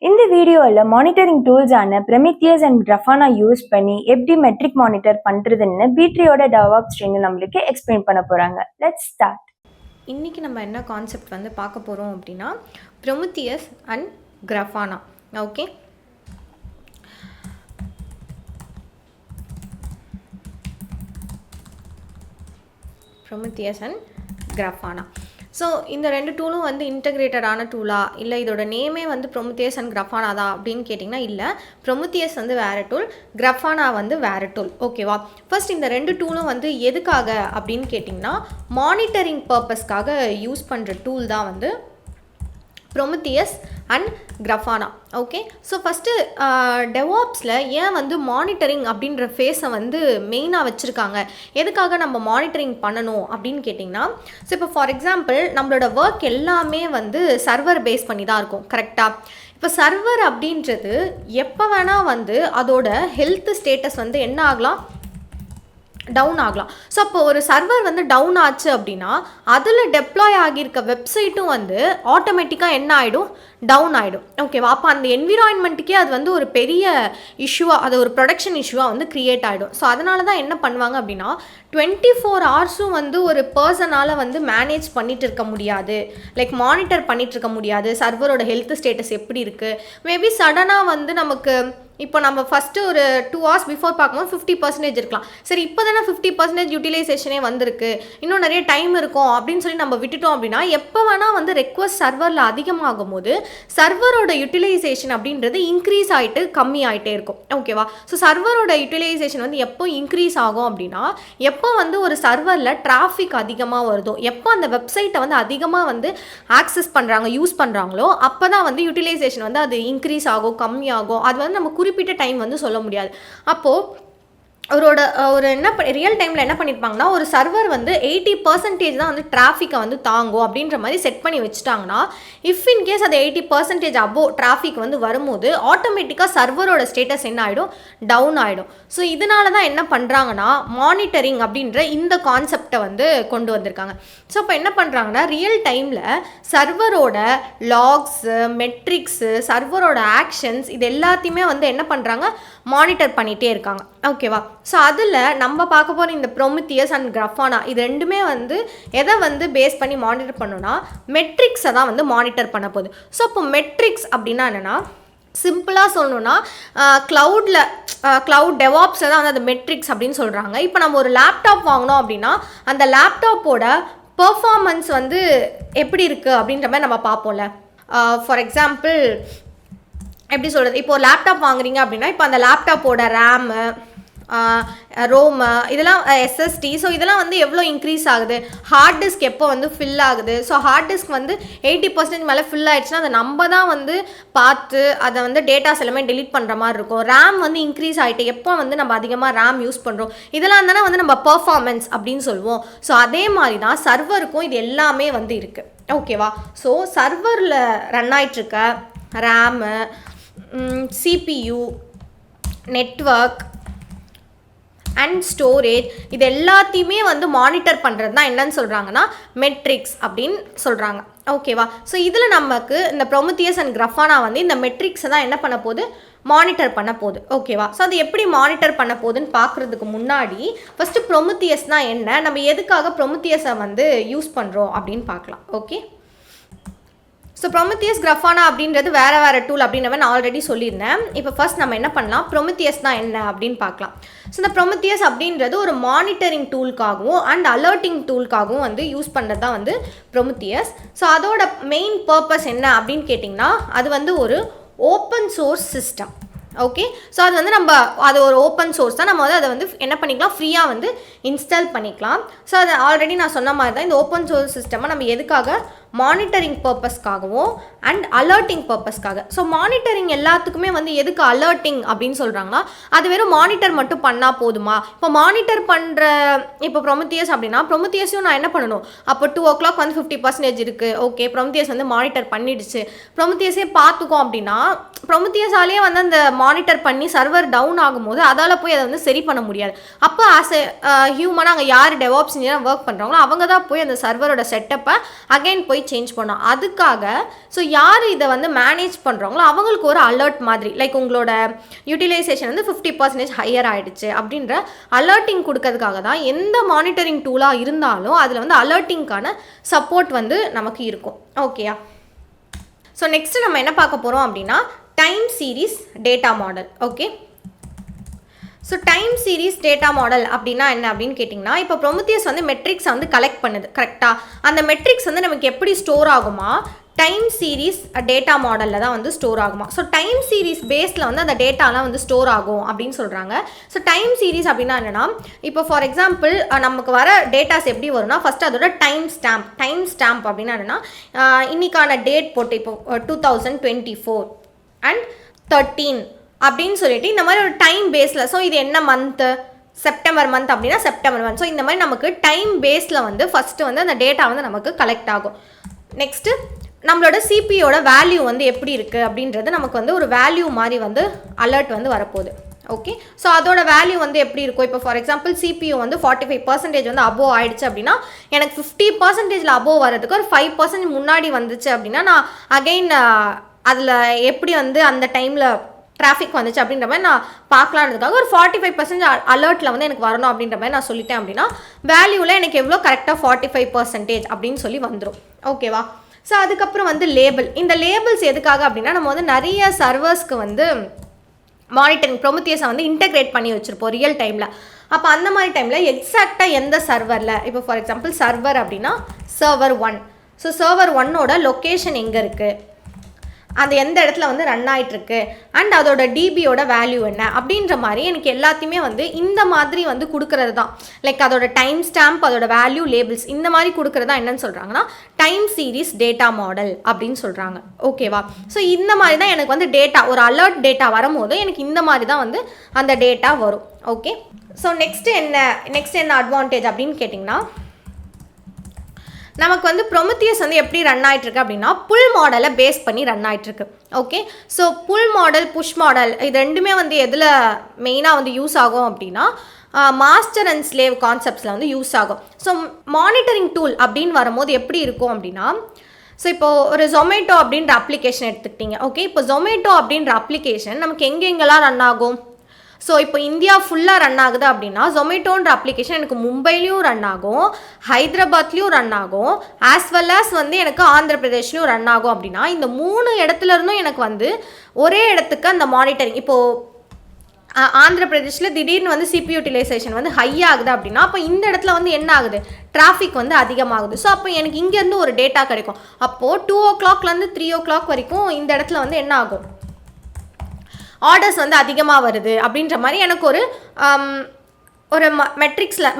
இந்த வீடியோவில் மானிட்டரிங் டூல்ஸான ப்ரொமித்தியஸ் அண்ட் கிராஃபானா யூஸ் பண்ணி எப்படி மெட்ரிக் மானிட்டர் பண்ணுறதுன்னு பீட்ரியோட டெவாப்ஸ் ட்ரெயின் நம்மளுக்கு எக்ஸ்பிளைன் பண்ண போகிறாங்க. Let's start. இன்றைக்கி நம்ம என்ன கான்செப்ட் வந்து பார்க்க போகிறோம் அப்படின்னா Prometheus and Grafana. Okay, Prometheus and Grafana. So இந்த ரெண்டு டூலும் வந்து இன்டகிரேட்டடான டூலா, இல்லை இதோட நேமே வந்து ப்ரொமித்தியஸ் அண்ட் கிராஃபானா தான் அப்படின்னு கேட்டிங்கன்னா இல்லை, ப்ரொமித்தியஸ் வந்து வேறு டூல், கிராஃபானா வந்து வேறு டூல். ஓகேவா? ஃபர்ஸ்ட் இந்த ரெண்டு டூலும் வந்து எதுக்காக அப்படின்னு கேட்டிங்கன்னா மானிட்டரிங் பர்பஸ்க்காக யூஸ் பண்ணுற டூல் தான் வந்து Prometheus and Grafana. Okay, so first டெவாப்ஸில் ஏன் வந்து மானிட்டரிங் அப்படின்ற ஃபேஸை வந்து மெயினாக வச்சுருக்காங்க, எதுக்காக நம்ம மானிட்டரிங் பண்ணணும் அப்படின்னு கேட்டிங்கன்னா, ஸோ இப்போ ஃபார் எக்ஸாம்பிள் நம்மளோட ஒர்க் எல்லாமே வந்து சர்வர் பேஸ் பண்ணி தான் இருக்கும். கரெக்டாக? இப்போ சர்வர் அப்படின்றது எப்போ வேணால் வந்து அதோட ஹெல்த் ஸ்டேட்டஸ் வந்து என்ன ஆகலாம், டவுன் ஆகலாம். ஸோ அப்போ ஒரு சர்வர் வந்து டவுன் ஆச்சு அப்படின்னா அதில் டெப்ளாய் ஆகியிருக்க வெப்சைட்டும் வந்து ஆட்டோமேட்டிக்காக என்ன ஆகிடும், டவுன் ஆகிடும். ஓகேவா? அப்போ அந்த என்விரான்மெண்ட்டுக்கே அது வந்து ஒரு பெரிய இஷ்யூவாக, அது ஒரு ப்ரொடக்ஷன் இஷ்யூவாக வந்து க்ரியேட் ஆகிடும். ஸோ அதனால தான் என்ன பண்ணுவாங்க அப்படின்னா 24 ஹவர்ஸும் வந்து ஒரு பர்சனால் வந்து மேனேஜ் பண்ணிட்டு இருக்க முடியாது, லைக் மானிட்டர் பண்ணிட்டு இருக்க முடியாது. சர்வரோட ஹெல்த் ஸ்டேட்டஸ் எப்படி இருக்குது, மேபி சடனாக வந்து நமக்கு இப்போ நம்ம ஃபஸ்ட்டு ஒரு 2 hours பிஃபோர் பார்க்கும்போது 50% இருக்கலாம். சரி, இப்போ தானே 50% யூட்டிலைசேஷனே வந்திருக்கு, இன்னும் நிறைய டைம் இருக்கும் அப்படின்னு சொல்லி நம்ம விட்டுட்டோம் அப்படின்னா எப்போ வேணால் வந்து ரெக்வஸ்ட் சர்வரில் அதிகமாகும் போது சர்வரோட யூட்டிலைசேஷன் அப்படின்றது இன்க்ரீஸ் ஆகிட்டு கம்மி ஆகிட்டே இருக்கும். ஓகேவா? ஸோ சர்வரோட யூட்டிலைசேஷன் வந்து எப்போ இன்க்ரீஸ் ஆகும் அப்படின்னா எப்போ வந்து ஒரு சர்வரில் டிராஃபிக் அதிகமாக வருதோ, எப்போ அந்த வெப்சைட்டை வந்து அதிகமாக வந்து ஆக்சஸ் பண்ணுறாங்க, யூஸ் பண்ணுறாங்களோ அப்போ தான் வந்து யூட்டிலைசேஷன் வந்து அது இன்க்ரீஸ் ஆகும், கம்மியாகும். அது வந்து நம்ம குறிப்பிட்ட டைம் வந்து சொல்ல முடியாது. அப்போது ஒரு என்ன ரியல் டைமில் என்ன பண்ணியிருப்பாங்கன்னா ஒரு சர்வர் வந்து 80% தான் வந்து டிராஃபிக்கை வந்து தாங்கும் அப்படின்ற மாதிரி செட் பண்ணி வச்சுட்டாங்கன்னா இஃப் இன்கேஸ் அது 80% அபோவ் டிராஃபிக் வந்து வரும்போது ஆட்டோமேட்டிக்காக சர்வரோட ஸ்டேட்டஸ் என்ன ஆகிடும், டவுன் ஆகிடும். ஸோ இதனால தான் என்ன பண்ணுறாங்கன்னா மானிட்டரிங் அப்படின்ற இந்த கான்செப்டை வந்து கொண்டு வந்திருக்காங்க. ஸோ இப்போ என்ன பண்ணுறாங்கன்னா ரியல் டைமில் சர்வரோட லாக்ஸு, மெட்ரிக்ஸு, சர்வரோட ஆக்ஷன்ஸ் இது எல்லாத்தையுமே வந்து என்ன பண்ணுறாங்க, மானிட்டர் பண்ணிகிட்டே இருக்காங்க. ஓகேவா? ஸோ அதில் நம்ம பார்க்க போகிற இந்த ப்ரொமித்தியஸ் அண்ட் கிராஃபானா இது ரெண்டுமே வந்து எதை வந்து பேஸ் பண்ணி மானிட்டர் பண்ணணும்னா மெட்ரிக்ஸை தான் வந்து மானிட்டர் பண்ண போகுது. ஸோ அப்போ மெட்ரிக்ஸ் அப்படின்னா என்னென்னா, சிம்பிளாக சொல்லணுன்னா க்ளவுட் டெவாப்ஸை தான் வந்து அந்த மெட்ரிக்ஸ் அப்படின்னு சொல்கிறாங்க. இப்போ நம்ம ஒரு லேப்டாப் வாங்கினோம் அப்படின்னா அந்த லேப்டாப்போட பெர்ஃபார்மன்ஸ் வந்து எப்படி இருக்குது அப்படின்ற மாதிரி நம்ம பார்ப்போம்ல. ஃபார் எக்ஸாம்பிள் எப்படி சொல்கிறது, இப்போ ஒரு லேப்டாப் வாங்குறீங்க அப்படின்னா இப்போ அந்த லேப்டாப்போட ரேமு, ரோமு, இதெல்லாம் எஸ்எஸ்டி, ஸோ இதெல்லாம் வந்து எவ்வளோ இன்க்ரீஸ் ஆகுது, ஹார்ட் டிஸ்க் எப்போ வந்து ஃபில் ஆகுது. ஸோ ஹார்ட் டிஸ்க் வந்து 80% மேலே ஃபில் ஆகிடுச்சுன்னா அதை நம்ம தான் வந்து பார்த்து அதை வந்து டேட்டாஸ் எல்லாமே டெலீட் பண்ணுற மாதிரி இருக்கும். ரேம் வந்து இன்க்ரீஸ் ஆகிட்டு எப்போ வந்து நம்ம அதிகமாக ரேம் யூஸ் பண்ணுறோம், இதெல்லாம் தானே வந்து நம்ம பர்ஃபார்மன்ஸ் அப்படின்னு சொல்லுவோம். ஸோ அதே மாதிரி தான் சர்வருக்கும் இது எல்லாமே வந்து இருக்குது. ஓகேவா? ஸோ சர்வரில் ரன் ஆகிட்டுருக்க RAM, CPU, network and storage இது எல்லாத்தையுமே வந்து மானிட்டர் பண்ணுறது தான் என்னன்னு சொல்கிறாங்கன்னா மெட்ரிக்ஸ் அப்படின்னு சொல்கிறாங்க. ஓகேவா? ஸோ இதில் நமக்கு இந்த ப்ரொமித்தியஸ் அண்ட் கிராஃபானா வந்து இந்த மெட்ரிக்ஸை தான் என்ன பண்ண போகுது, மானிட்டர் பண்ண போகுது. ஓகேவா? ஸோ அது எப்படி மானிட்டர் பண்ண போகுதுன்னு பார்க்குறதுக்கு முன்னாடி ஃபஸ்ட்டு ப்ரொமித்தியஸ்னால் என்ன, நம்ம எதுக்காக ப்ரொமித்தியஸை வந்து யூஸ் பண்ணுறோம் அப்படின்னு பார்க்கலாம். ஓகே, ஸோ ப்ரொமித்தியஸ் கிராஃபானா அப்படின்றது வேறு வேறு டூல் அப்படின்றவன் நான் ஆல்ரெடி சொல்லியிருந்தேன். இப்போ ஃபர்ஸ்ட் நம்ம என்ன பண்ணலாம், ப்ரொமித்தியஸ் தான் என்ன அப்படின்னு பார்க்கலாம். ஸோ இந்த ப்ரொமித்தியஸ் அப்படின்றது ஒரு மானிட்டரிங் டூலுக்காகவும் அண்ட் அலர்ட்டிங் டூலுக்காகவும் வந்து யூஸ் பண்ணுறது தான் வந்து ப்ரொமித்தியஸ். ஸோ அதோட மெயின் பர்பஸ் என்ன அப்படின்னு கேட்டிங்கன்னா அது வந்து ஒரு open source system. Okay, so அது வந்து அது ஒரு ஓப்பன் சோர்ஸ் தான், நம்ம வந்து அதை வந்து என்ன பண்ணிக்கலாம், ஃப்ரீயாக வந்து இன்ஸ்டால் பண்ணிக்கலாம். ஸோ அது ஆல்ரெடி நான் சொன்ன மாதிரி தான் இந்த ஓப்பன் சோர்ஸ் சிஸ்டமை நம்ம எதுக்காக, மானிட்டரிங் பர்பஸ்க்காகவும் அண்ட் அலர்ட்டிங் பர்பஸ்க்காக. ஸோ மானிட்டரிங் எல்லாத்துக்குமே வந்து எதுக்கு அலர்ட்டிங் அப்படின்னு சொல்கிறாங்கன்னா அது வெறும் மானிட்டர் மட்டும் பண்ணால் போதுமா, இப்போ மானிட்டர் பண்ணுற இப்போ ப்ரொமித்தியஸ் அப்படின்னா ப்ரொமித்தியஸையும் நான் என்ன பண்ணணும், அப்போ 2 o'clock வந்து 50% இருக்குது, ஓகே ப்ரொமித்தியஸ் வந்து மானிட்டர் பண்ணிடுச்சு, ப்ரொமித்தியஸே பார்த்துக்கோம் அப்படின்னா ப்ரொமித்தியஸாலே வந்து அந்த மானிட்டர் பண்ணி சர்வர் டவுன் ஆகும்போது அதால் போய் அதை வந்து சரி பண்ண முடியாது. அப்போ ஆஸ் எ ஹியூமனாக அங்கே யார் டெவாப்ஸ் இன்ஜினியராக ஒர்க் பண்ணுறாங்களோ அவங்க தான் போய் அந்த சர்வரோட செட்டப்பை அகைன் போய் சேஞ்ச் பண்ணோம். அதுக்காக ஸோ யார் இதை வந்து மேனேஜ் பண்ணுறாங்களோ அவங்களுக்கு ஒரு அலர்ட் மாதிரி, லைக் உங்களோட யூட்டிலைசேஷன் வந்து 50% ஹையர் ஆகிடுச்சு அப்படின்ற அலர்ட்டிங் கொடுக்கறதுக்காக தான் எந்த மானிட்டரிங் டூலாக இருந்தாலும் அதில் வந்து அலர்ட்டிங்க்கான சப்போர்ட் வந்து நமக்கு இருக்கும். ஓகேயா? ஸோ நெக்ஸ்ட்டு நம்ம என்ன பார்க்க போகிறோம் அப்படின்னா time series data model. Okay, so time series data model அப்படின்னா என்ன அப்படின்னு கேட்டிங்கன்னா, இப்போ ப்ரொமித்தியஸ் வந்து மெட்ரிக்ஸை வந்து கலெக்ட் பண்ணுது கரெக்டாக. அந்த மெட்ரிக்ஸ் வந்து நமக்கு எப்படி ஸ்டோர் ஆகுமா, டைம் சீரீஸ் டேட்டா மாடலில் தான் வந்து ஸ்டோர் ஆகுமா. ஸோ டைம் சீரீஸ் பேஸில் வந்து அந்த டேட்டாலாம் வந்து ஸ்டோர் ஆகும் அப்படின்னு சொல்கிறாங்க. ஸோ டைம் சீரீஸ் அப்படின்னா என்னென்னா, இப்போ ஃபார் எக்ஸாம்பிள் நமக்கு வர டேட்டாஸ் எப்படி வரும்னா, ஃபஸ்ட்டு அதோட டைம் ஸ்டாம்ப் அப்படின்னா என்னென்னா, இன்றைக்கான டேட் போட்டு இப்போ 2024 and 13 அப்படின்னு சொல்லிட்டு இந்த மாதிரி ஒரு டைம் பேஸில், ஸோ இது என்ன மந்த்து, செப்டம்பர் மந்த் அப்படின்னா செப்டம்பர் மந்த். ஸோ இந்த மாதிரி நமக்கு டைம் பேஸில் வந்து ஃபஸ்ட்டு வந்து அந்த டேட்டா வந்து நமக்கு கலெக்ட் ஆகும். நெக்ஸ்ட்டு நம்மளோட சிபியோட வேல்யூ வந்து எப்படி இருக்குது அப்படின்றது நமக்கு வந்து ஒரு வேல்யூ மாதிரி வந்து அலர்ட் வந்து வரப்போகுது. ஓகே, ஸோ அதோட வேல்யூ வந்து எப்படி இருக்கும், இப்போ ஃபார் எக்ஸாம்பிள் சிபியூ வந்து 45% வந்து அபோவ் ஆகிடுச்சு அப்படின்னா, எனக்கு 50% அபோவ் வரதுக்கு ஒரு 5% முன்னாடி வந்துச்சு அப்படின்னா, நான் அகெயின் அதில் எப்படி வந்து அந்த டைமில் டிராஃபிக் வந்துச்சு அப்படின்ற மாதிரி நான் பார்க்கலான்றதுக்காக ஒரு 45% அலர்ட்டில் வந்து எனக்கு வரணும் அப்படின்ற மாதிரி நான் சொல்லிட்டேன் அப்படின்னா, வேல்யூவில் எனக்கு எவ்வளோ கரெக்டாக 45% அப்படின்னு சொல்லி வந்துடும். ஓகேவா? ஸோ அதுக்கப்புறம் வந்து லேபிள். இந்த லேபிள்ஸ் எதுக்காக அப்படின்னா, நம்ம வந்து நிறைய சர்வர்ஸ்க்கு வந்து மானிட்டரிங் ப்ரொமித்தியஸை வந்து இன்டெகிரேட் பண்ணி வச்சுருப்போம் ரியல் டைமில். அப்போ அந்த மாதிரி டைமில் எக்ஸாக்டாக எந்த சர்வரில், இப்போ ஃபார் எக்ஸாம்பிள் சர்வர் அப்படின்னா சர்வர் 1, ஸோ சர்வர் 1ஓட லொக்கேஷன் எங்கே இருக்குது, அது எந்த இடத்துல வந்து ரன் ஆகிட்டுருக்கு, அண்ட் அதோட டிபியோட வேல்யூ என்ன அப்படின்ற மாதிரி எனக்கு எல்லாத்தையுமே வந்து இந்த மாதிரி வந்து கொடுக்கறது தான். லைக் அதோட டைம் ஸ்டாம்ப், அதோட வேல்யூ, லேபிள்ஸ் இந்த மாதிரி கொடுக்கறது தான் என்னன்னு சொல்கிறாங்கன்னா டைம் சீரீஸ் டேட்டா மாடல் அப்படின்னு சொல்கிறாங்க. ஓகேவா? ஸோ இந்த மாதிரி தான் எனக்கு வந்து டேட்டா, ஒரு அலர்ட் டேட்டா வரும்போது எனக்கு இந்த மாதிரி தான் வந்து அந்த டேட்டா வரும். ஓகே, ஸோ நெக்ஸ்ட் என்ன அட்வான்டேஜ் அப்படின்னு கேட்டிங்கன்னா, நமக்கு வந்து ப்ரொமித்தியஸ் வந்து எப்படி ரன் ஆகிட்டுருக்கு அப்படின்னா புல் மாடலை பேஸ் பண்ணி ரன் ஆகிட்டுருக்கு. ஓகே, ஸோ புல் மாடல், புஷ் மாடல் இது ரெண்டுமே வந்து எதில் மெயினாக வந்து யூஸ் ஆகும் அப்படின்னா மாஸ்டர் அண்ட் ஸ்லேவ் கான்செப்ட்ஸில் வந்து யூஸ் ஆகும். ஸோ மானிட்டரிங் டூல் அப்படின்னு வரும்போது எப்படி இருக்கும் அப்படின்னா, ஸோ இப்போது ஒரு ஜொமேட்டோ அப்படின்ற அப்ளிகேஷன் எடுத்துக்கிட்டிங்க. ஓகே, இப்போ ஜொமேட்டோ அப்படின்ற அப்ளிகேஷன் நமக்கு எங்கெங்கெல்லாம் ரன் ஆகும், ஸோ இப்போ இந்தியா ஃபுல்லாக ரன் ஆகுது அப்படின்னா ஜொமேட்டோன்ற அப்ளிகேஷன் எனக்கு மும்பைலையும் ரன் ஆகும், ஹைதராபாத்லேயும் ரன் ஆகும், ஆஸ் வெல் ஆஸ் வந்து எனக்கு ஆந்திர பிரதேஷ்லையும் ரன் ஆகும். அப்படின்னா இந்த 3 இடத்துல இருந்தும் எனக்கு வந்து ஒரே இடத்துக்கு அந்த மானிட்டரிங், இப்போது ஆந்திர பிரதேஷில் திடீர்னு வந்து சிபி யூட்டிலைசேஷன் வந்து ஹை ஆகுது அப்படின்னா, அப்போ இந்த இடத்துல வந்து என்ன ஆகுது, டிராஃபிக் வந்து அதிகமாகுது. ஸோ அப்போ எனக்கு இங்கேருந்து ஒரு டேட்டா கிடைக்கும். அப்போது 2 o'clockலேருந்து 3 o'clock வரைக்கும் இந்த இடத்துல வந்து என்ன ஆகும், ஆர்டர்ஸ் வந்து அதிகமாக வருது அப்படின்ற மாதிரி எனக்கு ஒரு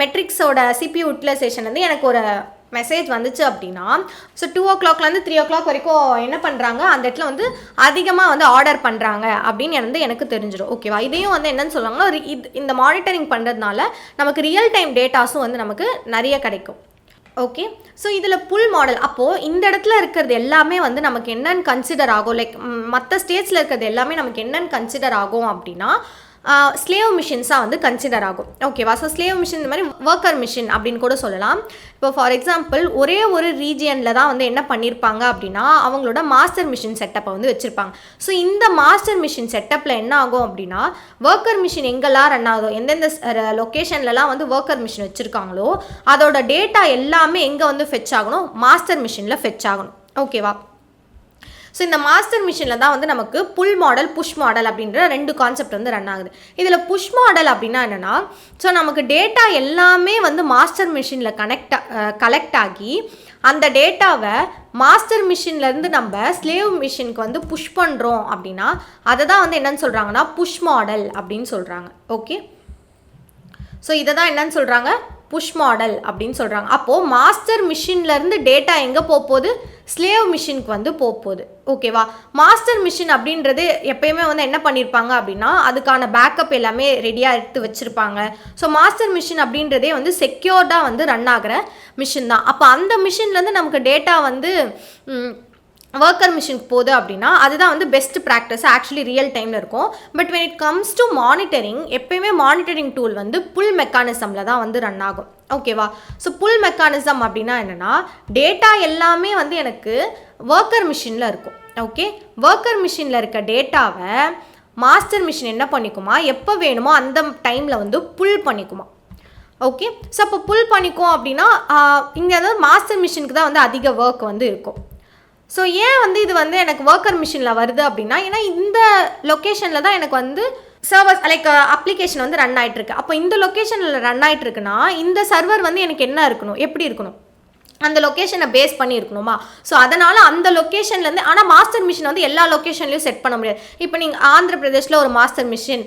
மெட்ரிக்ஸோட சிபி யூட்டிலைசேஷன் வந்து எனக்கு ஒரு மெசேஜ் வந்துச்சு அப்படின்னா, ஸோ 2 o'clockலேருந்து 3 o'clock வரைக்கும் என்ன பண்ணுறாங்க, அந்த இடத்துல வந்து அதிகமாக வந்து ஆர்டர் பண்ணுறாங்க அப்படின்னு எனக்கு தெரிஞ்சிடும். ஓகேவா? இதையும் வந்து என்னன்னு சொல்லுவாங்கன்னா, இந்த மானிட்டரிங் பண்ணுறதுனால நமக்கு ரியல் டைம் டேட்டாஸும் வந்து நமக்கு நிறைய கிடைக்கும். ஓகே, ஸோ இதில் புல் மாடல், அப்போது இந்த இடத்துல இருக்கிறது எல்லாமே வந்து நமக்கு என்னென்னு கன்சிடர் ஆகும், லைக் மற்ற ஸ்டேட்ஸில் இருக்கிறது எல்லாமே நமக்கு என்னென்னு கன்சிடர் ஆகும் அப்படின்னா ஸ்லேவ் மிஷின்ஸாக வந்து கன்சிடர் ஆகும். ஓகேவா? ஸோ ஸ்லேவ் மிஷின் இந்த மாதிரி ஒர்க்கர் மிஷின் அப்படின்னு கூட சொல்லலாம். இப்போ ஃபார் எக்ஸாம்பிள் ஒரே ஒரு ரீஜியனில் தான் வந்து என்ன பண்ணியிருப்பாங்க அப்படின்னா அவங்களோட மாஸ்டர் மிஷின் செட்டப்பை வந்து வச்சுருப்பாங்க. ஸோ இந்த மாஸ்டர் மிஷின் செட்டப்பில் என்ன ஆகும் அப்படின்னா, ஒர்க்கர் மிஷின் எங்கெல்லாம் ரன் ஆகுதோ, எந்தெந்த லொக்கேஷன்லலாம் வந்து ஒர்க்கர் மிஷின் வச்சுருக்காங்களோ அதோட டேட்டா எல்லாமே எங்கே வந்து ஃபெச் ஆகணும், மாஸ்டர் மிஷினில் ஃபெச் ஆகணும். ஓகேவா? ஸோ இந்த மாஸ்டர் மிஷினில் தான் வந்து நமக்கு புல் மாடல், புஷ் மாடல் அப்படின்ற 2 கான்செப்ட் வந்து ரன் ஆகுது. இதில் புஷ் மாடல் அப்படின்னா என்னென்னா, ஸோ நமக்கு டேட்டா எல்லாமே வந்து மாஸ்டர் மிஷினில் கலெக்ட் ஆகி அந்த டேட்டாவை மாஸ்டர் மிஷின்லேருந்து நம்ம ஸ்லேவ் மிஷினுக்கு வந்து புஷ் பண்ணுறோம் அப்படின்னா அதை தான் வந்து என்னன்னு சொல்கிறாங்கன்னா புஷ் மாடல் அப்படின்னு சொல்கிறாங்க. ஓகே, ஸோ இதை தான் என்னன்னு சொல்கிறாங்க, புஷ் மாடல் அப்படின்னு சொல்கிறாங்க. அப்போது மாஸ்டர் மிஷின்லேருந்து டேட்டா எங்கே போகுது, ஸ்லேவ் மிஷினுக்கு வந்து போகுது. ஓகேவா? மாஸ்டர் மிஷின் அப்படின்றது எப்பயுமே வந்து என்ன பண்ணியிருப்பாங்க அப்படின்னா அதுக்கான பேக்கப் எல்லாமே ரெடியாக எடுத்து வச்சுருப்பாங்க. ஸோ மாஸ்டர் மிஷின் அப்படின்றதே வந்து செக்யூர்டாக வந்து ரன் ஆகிற மிஷின் தான். அப்போ அந்த மிஷின்லேருந்து நமக்கு டேட்டா வந்து ஒர்க்கர் மிஷினுக்கு போகுது அப்படின்னா அதுதான் வந்து பெஸ்ட் ப்ராக்டிஸ் ஆக்சுவலி ரியல் டைமில் இருக்கும். But when it comes to monitoring, எப்பயுமே மானிட்டரிங் டூல் வந்து புல் மெக்கானிசமில் தான் வந்து ரன் ஆகும். ஓகேவா? ஸோ புல் மெக்கானிசம் அப்படின்னா என்னென்னா, டேட்டா எல்லாமே வந்து எனக்கு ஒர்க்கர் மிஷினில் இருக்கும். ஓகே, ஒர்க்கர் மிஷினில் இருக்க டேட்டாவை மாஸ்டர் மிஷின் என்ன பண்ணிக்குமா, எப்போ வேணுமோ அந்த டைமில் வந்து புல் பண்ணிக்குமா. ஓகே, ஸோ அப்போ புல் பண்ணிக்கும் அப்படின்னா இங்கே வந்து மாஸ்டர் மிஷினுக்கு தான் வந்து அதிக ஒர்க் வந்து இருக்கும். ஸோ ஏன் வந்து இது வந்து எனக்கு ஒர்க்கர் மிஷினில் வருது அப்படின்னா, ஏன்னா இந்த லொக்கேஷனில் தான் எனக்கு வந்து சர்வர்ஸ் லைக் அப்ளிகேஷன் வந்து ரன் ஆகிட்டுருக்கு. அப்போ இந்த லொக்கேஷனில் ரன் ஆகிட்டுருக்குன்னா இந்த சர்வர் வந்து எனக்கு என்ன இருக்கணும், எப்படி இருக்கணும், அந்த லொக்கேஷனை பேஸ் பண்ணி இருக்கணுமா. ஸோ அதனால் அந்த லொக்கேஷன்லேருந்து, ஆனால் மாஸ்டர் மிஷின் வந்து எல்லா லொக்கேஷன்லையும் செட் பண்ண முடியாது. இப்போ நீங்கள் ஆந்திர பிரதேஷில் ஒரு மாஸ்டர் மிஷின்,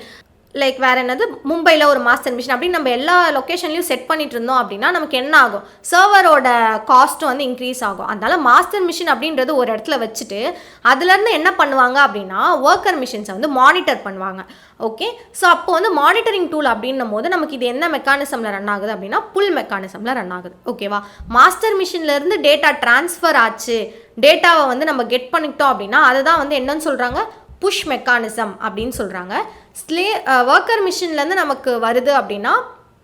லைக் வேறு என்னது மும்பையில் ஒரு மாஸ்டர் மிஷின் அப்படின்னு நம்ம எல்லா லொக்கேஷன்லையும் செட் பண்ணிட்டு இருந்தோம் அப்படின்னா நமக்கு என்ன ஆகும், சர்வரோட காஸ்ட்டும் வந்து இன்க்ரீஸ் ஆகும். அதனால மாஸ்டர் மிஷின் அப்படின்றது ஒரு இடத்துல வச்சுட்டு அதுலேருந்து என்ன பண்ணுவாங்க அப்படின்னா ஒர்க்கர் மிஷின்ஸை வந்து மானிட்டர் பண்ணுவாங்க. ஓகே, ஸோ அப்போ வந்து மானிட்டரிங் டூல் அப்படின்னும் போது நமக்கு இது என்ன மெக்கானிசமில் ரன் ஆகுது அப்படின்னா புல் மெக்கானிசமில் ரன் ஆகுது. ஓகேவா? மாஸ்டர் மிஷின்லேருந்து டேட்டா ட்ரான்ஸ்ஃபர் ஆச்சு, டேட்டாவை வந்து நம்ம கெட் பண்ணிக்கிட்டோம் அப்படின்னா அதை தான் வந்து என்னன்னு சொல்கிறாங்க, புஷ் மெக்கானிசம் அப்படின்னு சொல்கிறாங்க. ஒர்க்கர் மிஷின்லேருந்து நமக்கு வருது அப்படின்னா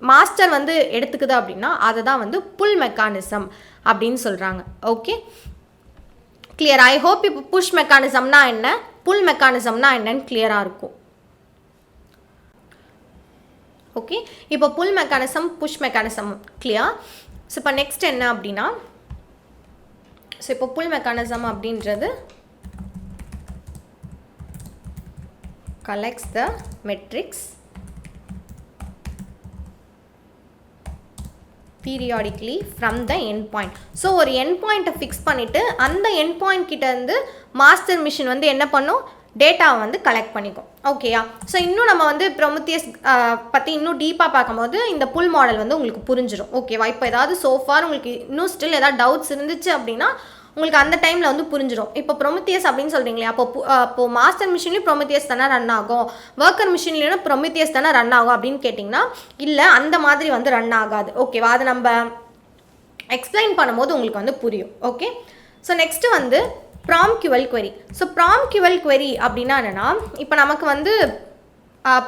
மாஸ்டர் வந்து எடுத்துக்குது அப்படின்னா அதை தான் வந்து புல் மெக்கானிசம் அப்படின்னு சொல்கிறாங்க. Okay, clear? ஐ ஹோப் இப்போ புஷ் மெக்கானிசம்னா என்ன, புல் மெக்கானிசம்னா என்னன்னு கிளியராக இருக்கும். ஓகே, இப்போ pull mechanism push mechanism clear. So இப்போ நெக்ஸ்ட் என்ன அப்படின்னா, ஸோ இப்போ புல் மெக்கானிசம் அப்படின்றது collects the metrics periodically from the endpoint. So ஒரு endpoint ஃபிக்ஸ் பண்ணிவிட்டு அந்த endpoint கிட்ட இருந்து மாஸ்டர் மிஷின் வந்து என்ன பண்ணும், டேட்டாவை வந்து கலெக்ட் பண்ணிக்கும். ஓகேயா? ஸோ இன்னும் நம்ம வந்து ப்ரொமித்தியஸ் பற்றி இன்னும் டீப்பாக பார்க்கும்போது இந்த புல் மாடல் வந்து உங்களுக்கு புரிஞ்சிடும். ஓகேவா? இப்போ ஏதாவது சோஃபார் உங்களுக்கு இன்னும் ஸ்டில் ஏதாவது டவுட்ஸ் இருந்துச்சு அப்படின்னா உங்களுக்கு அந்த டைமில் வந்து புரிஞ்சிடும். இப்போ ப்ரொமித்தியஸ் அப்படின்னு சொல்கிறீங்களே, அப்போது மாஸ்டர் மிஷின்லேயும் ப்ரொமித்தியஸ் தானே ரன் ஆகும், ஒர்க்கர் மிஷின்லேயும் ப்ரொமித்தியஸ் தானே ரன் ஆகும் அப்படின்னு கேட்டிங்கன்னா இல்லை, அந்த மாதிரி வந்து ரன் ஆகாது. ஓகேவா? அதை நம்ம எக்ஸ்பிளைன் பண்ணும்போது உங்களுக்கு வந்து புரியும். ஓகே, ஸோ நெக்ஸ்ட்டு வந்து PromQL query. So PromQL query அப்படின்னா என்னென்னா, இப்போ நமக்கு வந்து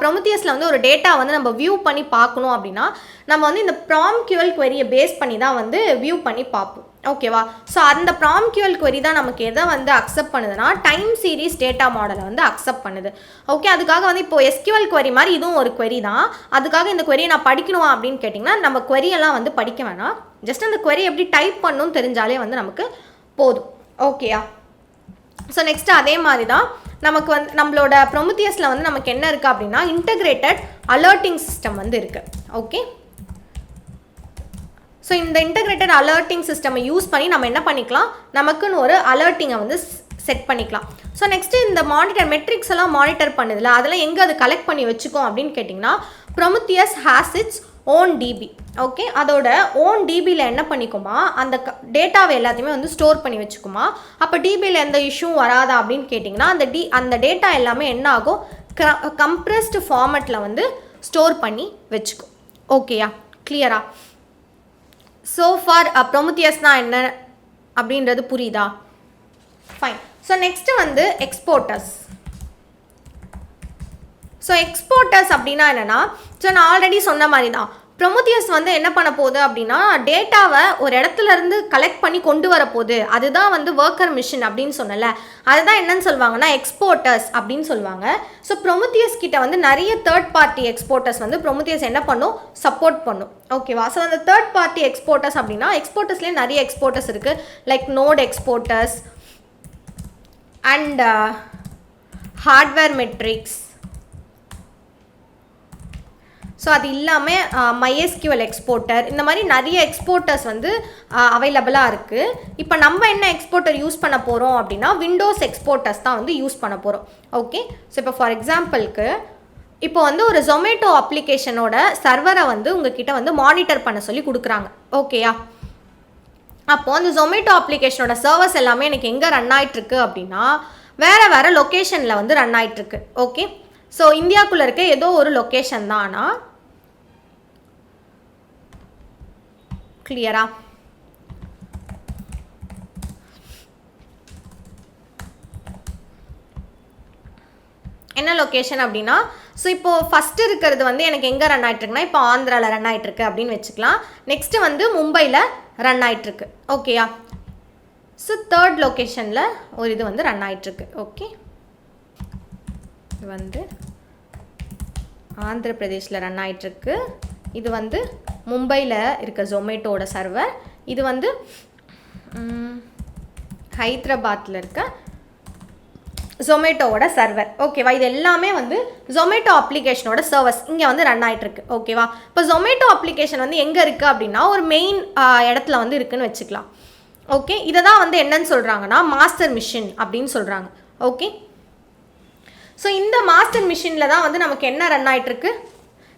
ப்ரொமித்தியஸில் வந்து ஒரு டேட்டா வந்து நம்ம வியூ பண்ணி பார்க்கணும் அப்படின்னா நம்ம வந்து இந்த PromQL queryயை பேஸ் பண்ணி தான் வந்து வியூ பண்ணி பார்ப்போம். ஓகேவா? ஸோ அந்த PromQL query தான் நமக்கு எதை வந்து அக்செப்ட் பண்ணுதுன்னா டைம் சீரீஸ் டேட்டா மாடலை வந்து அக்செப்ட் பண்ணுது. ஓகே, அதுக்காக வந்து இப்போ SQL query மாதிரி இதுவும் ஒரு query தான். அதுக்காக இந்த query நான் படிக்கணுமா அப்படின்னு கேட்டிங்கன்னா நம்ம query எல்லாம் வந்து படிக்க வேணாம், ஜஸ்ட் அந்த query எப்படி டைப் பண்ணணும்னு தெரிஞ்சாலே வந்து நமக்கு போதும். ஓகேயா? ஸோ நெக்ஸ்ட்டு அதே மாதிரி தான் நமக்கு வந்து நம்மளோட ப்ரொமித்தியஸில் வந்து நமக்கு என்ன இருக்குது அப்படின்னா இன்டகிரேட்டட் அலர்ட்டிங் சிஸ்டம் வந்து இருக்குது. ஓகே, ஸோ இந்த இன்டகிரேட்டட் அலர்ட்டிங் சிஸ்டமை யூஸ் பண்ணி நம்ம என்ன பண்ணிக்கலாம், நமக்குன்னு ஒரு அலர்ட்டிங்கை வந்து செட் பண்ணிக்கலாம். ஸோ நெக்ஸ்ட்டு இந்த மானிட்டர் மெட்ரிக்ஸ் எல்லாம் மானிட்டர் பண்ணுதில்ல, அதெல்லாம் எங்கே அது கலெக்ட் பண்ணி வச்சுக்கோம் அப்படின்னு கேட்டிங்கன்னா Prometheus has its own DB. Okay, அதோட ஓன் டிபியில் என்ன பண்ணிக்குமா, அந்த டேட்டாவை எல்லாத்தையுமே வந்து ஸ்டோர் பண்ணி வச்சுக்குமா. அப்போ டிபியில் எந்த இஷ்யூவும் வராதா அப்படின்னு கேட்டிங்கன்னா அந்த டேட்டா எல்லாமே என்ன ஆகும், கம்ப்ரெஸ்டு ஃபார்மேட்டில் வந்து ஸ்டோர் பண்ணி வச்சுக்கும். ஓகேயா? கிளியரா? ஸோ ஃபார் ப்ரொமித்தியஸ்னால் என்ன அப்படின்றது புரியுதா? ஃபைன். ஸோ நெக்ஸ்ட்டு வந்து எக்ஸ்போர்ட்டர்ஸ். ஸோ எக்ஸ்போர்ட்டர்ஸ் அப்படின்னா என்னென்னா, ஸோ நான் ஆல்ரெடி சொன்ன மாதிரி தான் ப்ரொமித்தியஸ் வந்து என்ன பண்ண போகுது அப்படின்னா டேட்டாவை ஒரு இடத்துலேருந்து கலெக்ட் பண்ணி கொண்டு வர போகுது. அதுதான் வந்து ஒர்க்கர் மிஷின் அப்படின்னு சொன்னல, அதுதான் என்னன்னு சொல்லுவாங்கன்னா எக்ஸ்போர்ட்டர்ஸ் அப்படின்னு சொல்லுவாங்க. ஸோ ப்ரொமித்தியஸ் கிட்ட வந்து நிறைய தேர்ட் பார்ட்டி எக்ஸ்போர்ட்டர்ஸ் வந்து ப்ரொமித்தியஸ் என்ன பண்ணும், சப்போர்ட் பண்ணும். ஓகேவா? ஸோ அந்த தேர்ட் பார்ட்டி எக்ஸ்போர்ட்டர்ஸ் அப்படின்னா எக்ஸ்போர்ட்டர்ஸ்லேயே நிறைய எக்ஸ்போர்ட்டர்ஸ் இருக்குது, like node exporters and hardware metrics. So அது இல்லாமல் MySQL எக்ஸ்போர்ட்டர், இந்த மாதிரி நிறைய எக்ஸ்போர்ட்டர்ஸ் வந்து அவைலபிளாக இருக்குது. இப்போ நம்ம என்ன எக்ஸ்போர்ட்டர் யூஸ் பண்ண போகிறோம் அப்படின்னா விண்டோஸ் எக்ஸ்போர்ட்டர்ஸ் தான் வந்து யூஸ் பண்ண போகிறோம். ஓகே, ஸோ இப்போ ஃபார் எக்ஸாம்பிளுக்கு இப்போ வந்து ஒரு ஜொமேட்டோ அப்ளிகேஷனோட சர்வரை வந்து உங்ககிட்ட வந்து மானிட்டர் பண்ண சொல்லி கொடுக்குறாங்க. ஓகேயா? அப்போது அந்த ஜொமேட்டோ அப்ளிகேஷனோட சர்வர்ஸ் எல்லாமே எனக்கு எங்கே ரன் ஆகிட்டுருக்கு அப்படின்னா வேறு லொக்கேஷனில் வந்து ரன் ஆகிட்டுருக்கு. ஓகே, ஸோ இந்தியாவுக்குள்ளே இருக்க ஏதோ ஒரு லொக்கேஷன் தான். ஆனால் கிளியரா? என்ன லொக்கேஷன் அப்படின்னா, ஸோ இப்போது ஃபஸ்ட்டு இருக்கிறது வந்து எனக்கு எங்கே ரன் ஆகிட்டுருக்குன்னா, இப்போ ஆந்திராவில் ரன் ஆகிட்டுருக்கு அப்படின்னு வச்சுக்கலாம். நெக்ஸ்ட்டு வந்து மும்பையில் ரன் ஆகிட்டுருக்கு. ஓகேயா? ஸோ தேர்ட் லொக்கேஷனில் ஒரு இது வந்து ரன் ஆகிட்டுருக்கு. ஓகே, இது வந்து ஆந்திர பிரதேஷில் ரன் ஆகிட்டுருக்கு. இது வந்து மும்பையில் இருக்க ஜொமேட்டோட சர்வர். இது வந்து ஹைதராபாத்தில் இருக்க ஜொமேட்டோவோட சர்வர். ஓகேவா? இது எல்லாமே வந்து ஜொமேட்டோ அப்ளிகேஷனோட சர்வர்ஸ் இங்கே வந்து ரன் ஆகிட்டுருக்கு. ஓகேவா? இப்போ ஜொமேட்டோ அப்ளிகேஷன் வந்து எங்கே இருக்குது அப்படின்னா, ஒரு மெயின் இடத்துல வந்து இருக்குதுன்னு வச்சுக்கலாம். ஓகே, இதை தான் வந்து என்னன்னு சொல்கிறாங்கன்னா மாஸ்டர் மிஷின் அப்படின்னு சொல்கிறாங்க. ஓகே, ஸோ இந்த மாஸ்டர் மிஷினில் தான் வந்து நமக்கு என்ன ரன் ஆகிட்டுருக்கு,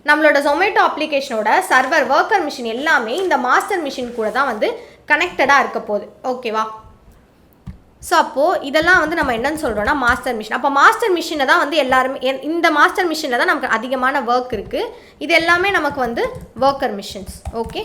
நம்மளோட ஜொமேட்டோ அப்ளிகேஷனோட சர்வர் ஒர்க்கர் மிஷின் எல்லாமே இந்த மாஸ்டர் மிஷின் கூட தான் வந்து கனெக்டடாக இருக்க போகுது. ஓகேவா? ஸோ அப்போது இதெல்லாம் வந்து நம்ம என்னன்னு சொல்கிறோன்னா மாஸ்டர் மிஷின். அப்போ மாஸ்டர் மிஷினை தான் வந்து எல்லாருமே இந்த மாஸ்டர் மிஷினில் தான் நமக்கு அதிகமான ஒர்க் இருக்குது. இது எல்லாமே நமக்கு வந்து ஒர்க்கர் மிஷின்ஸ். ஓகே,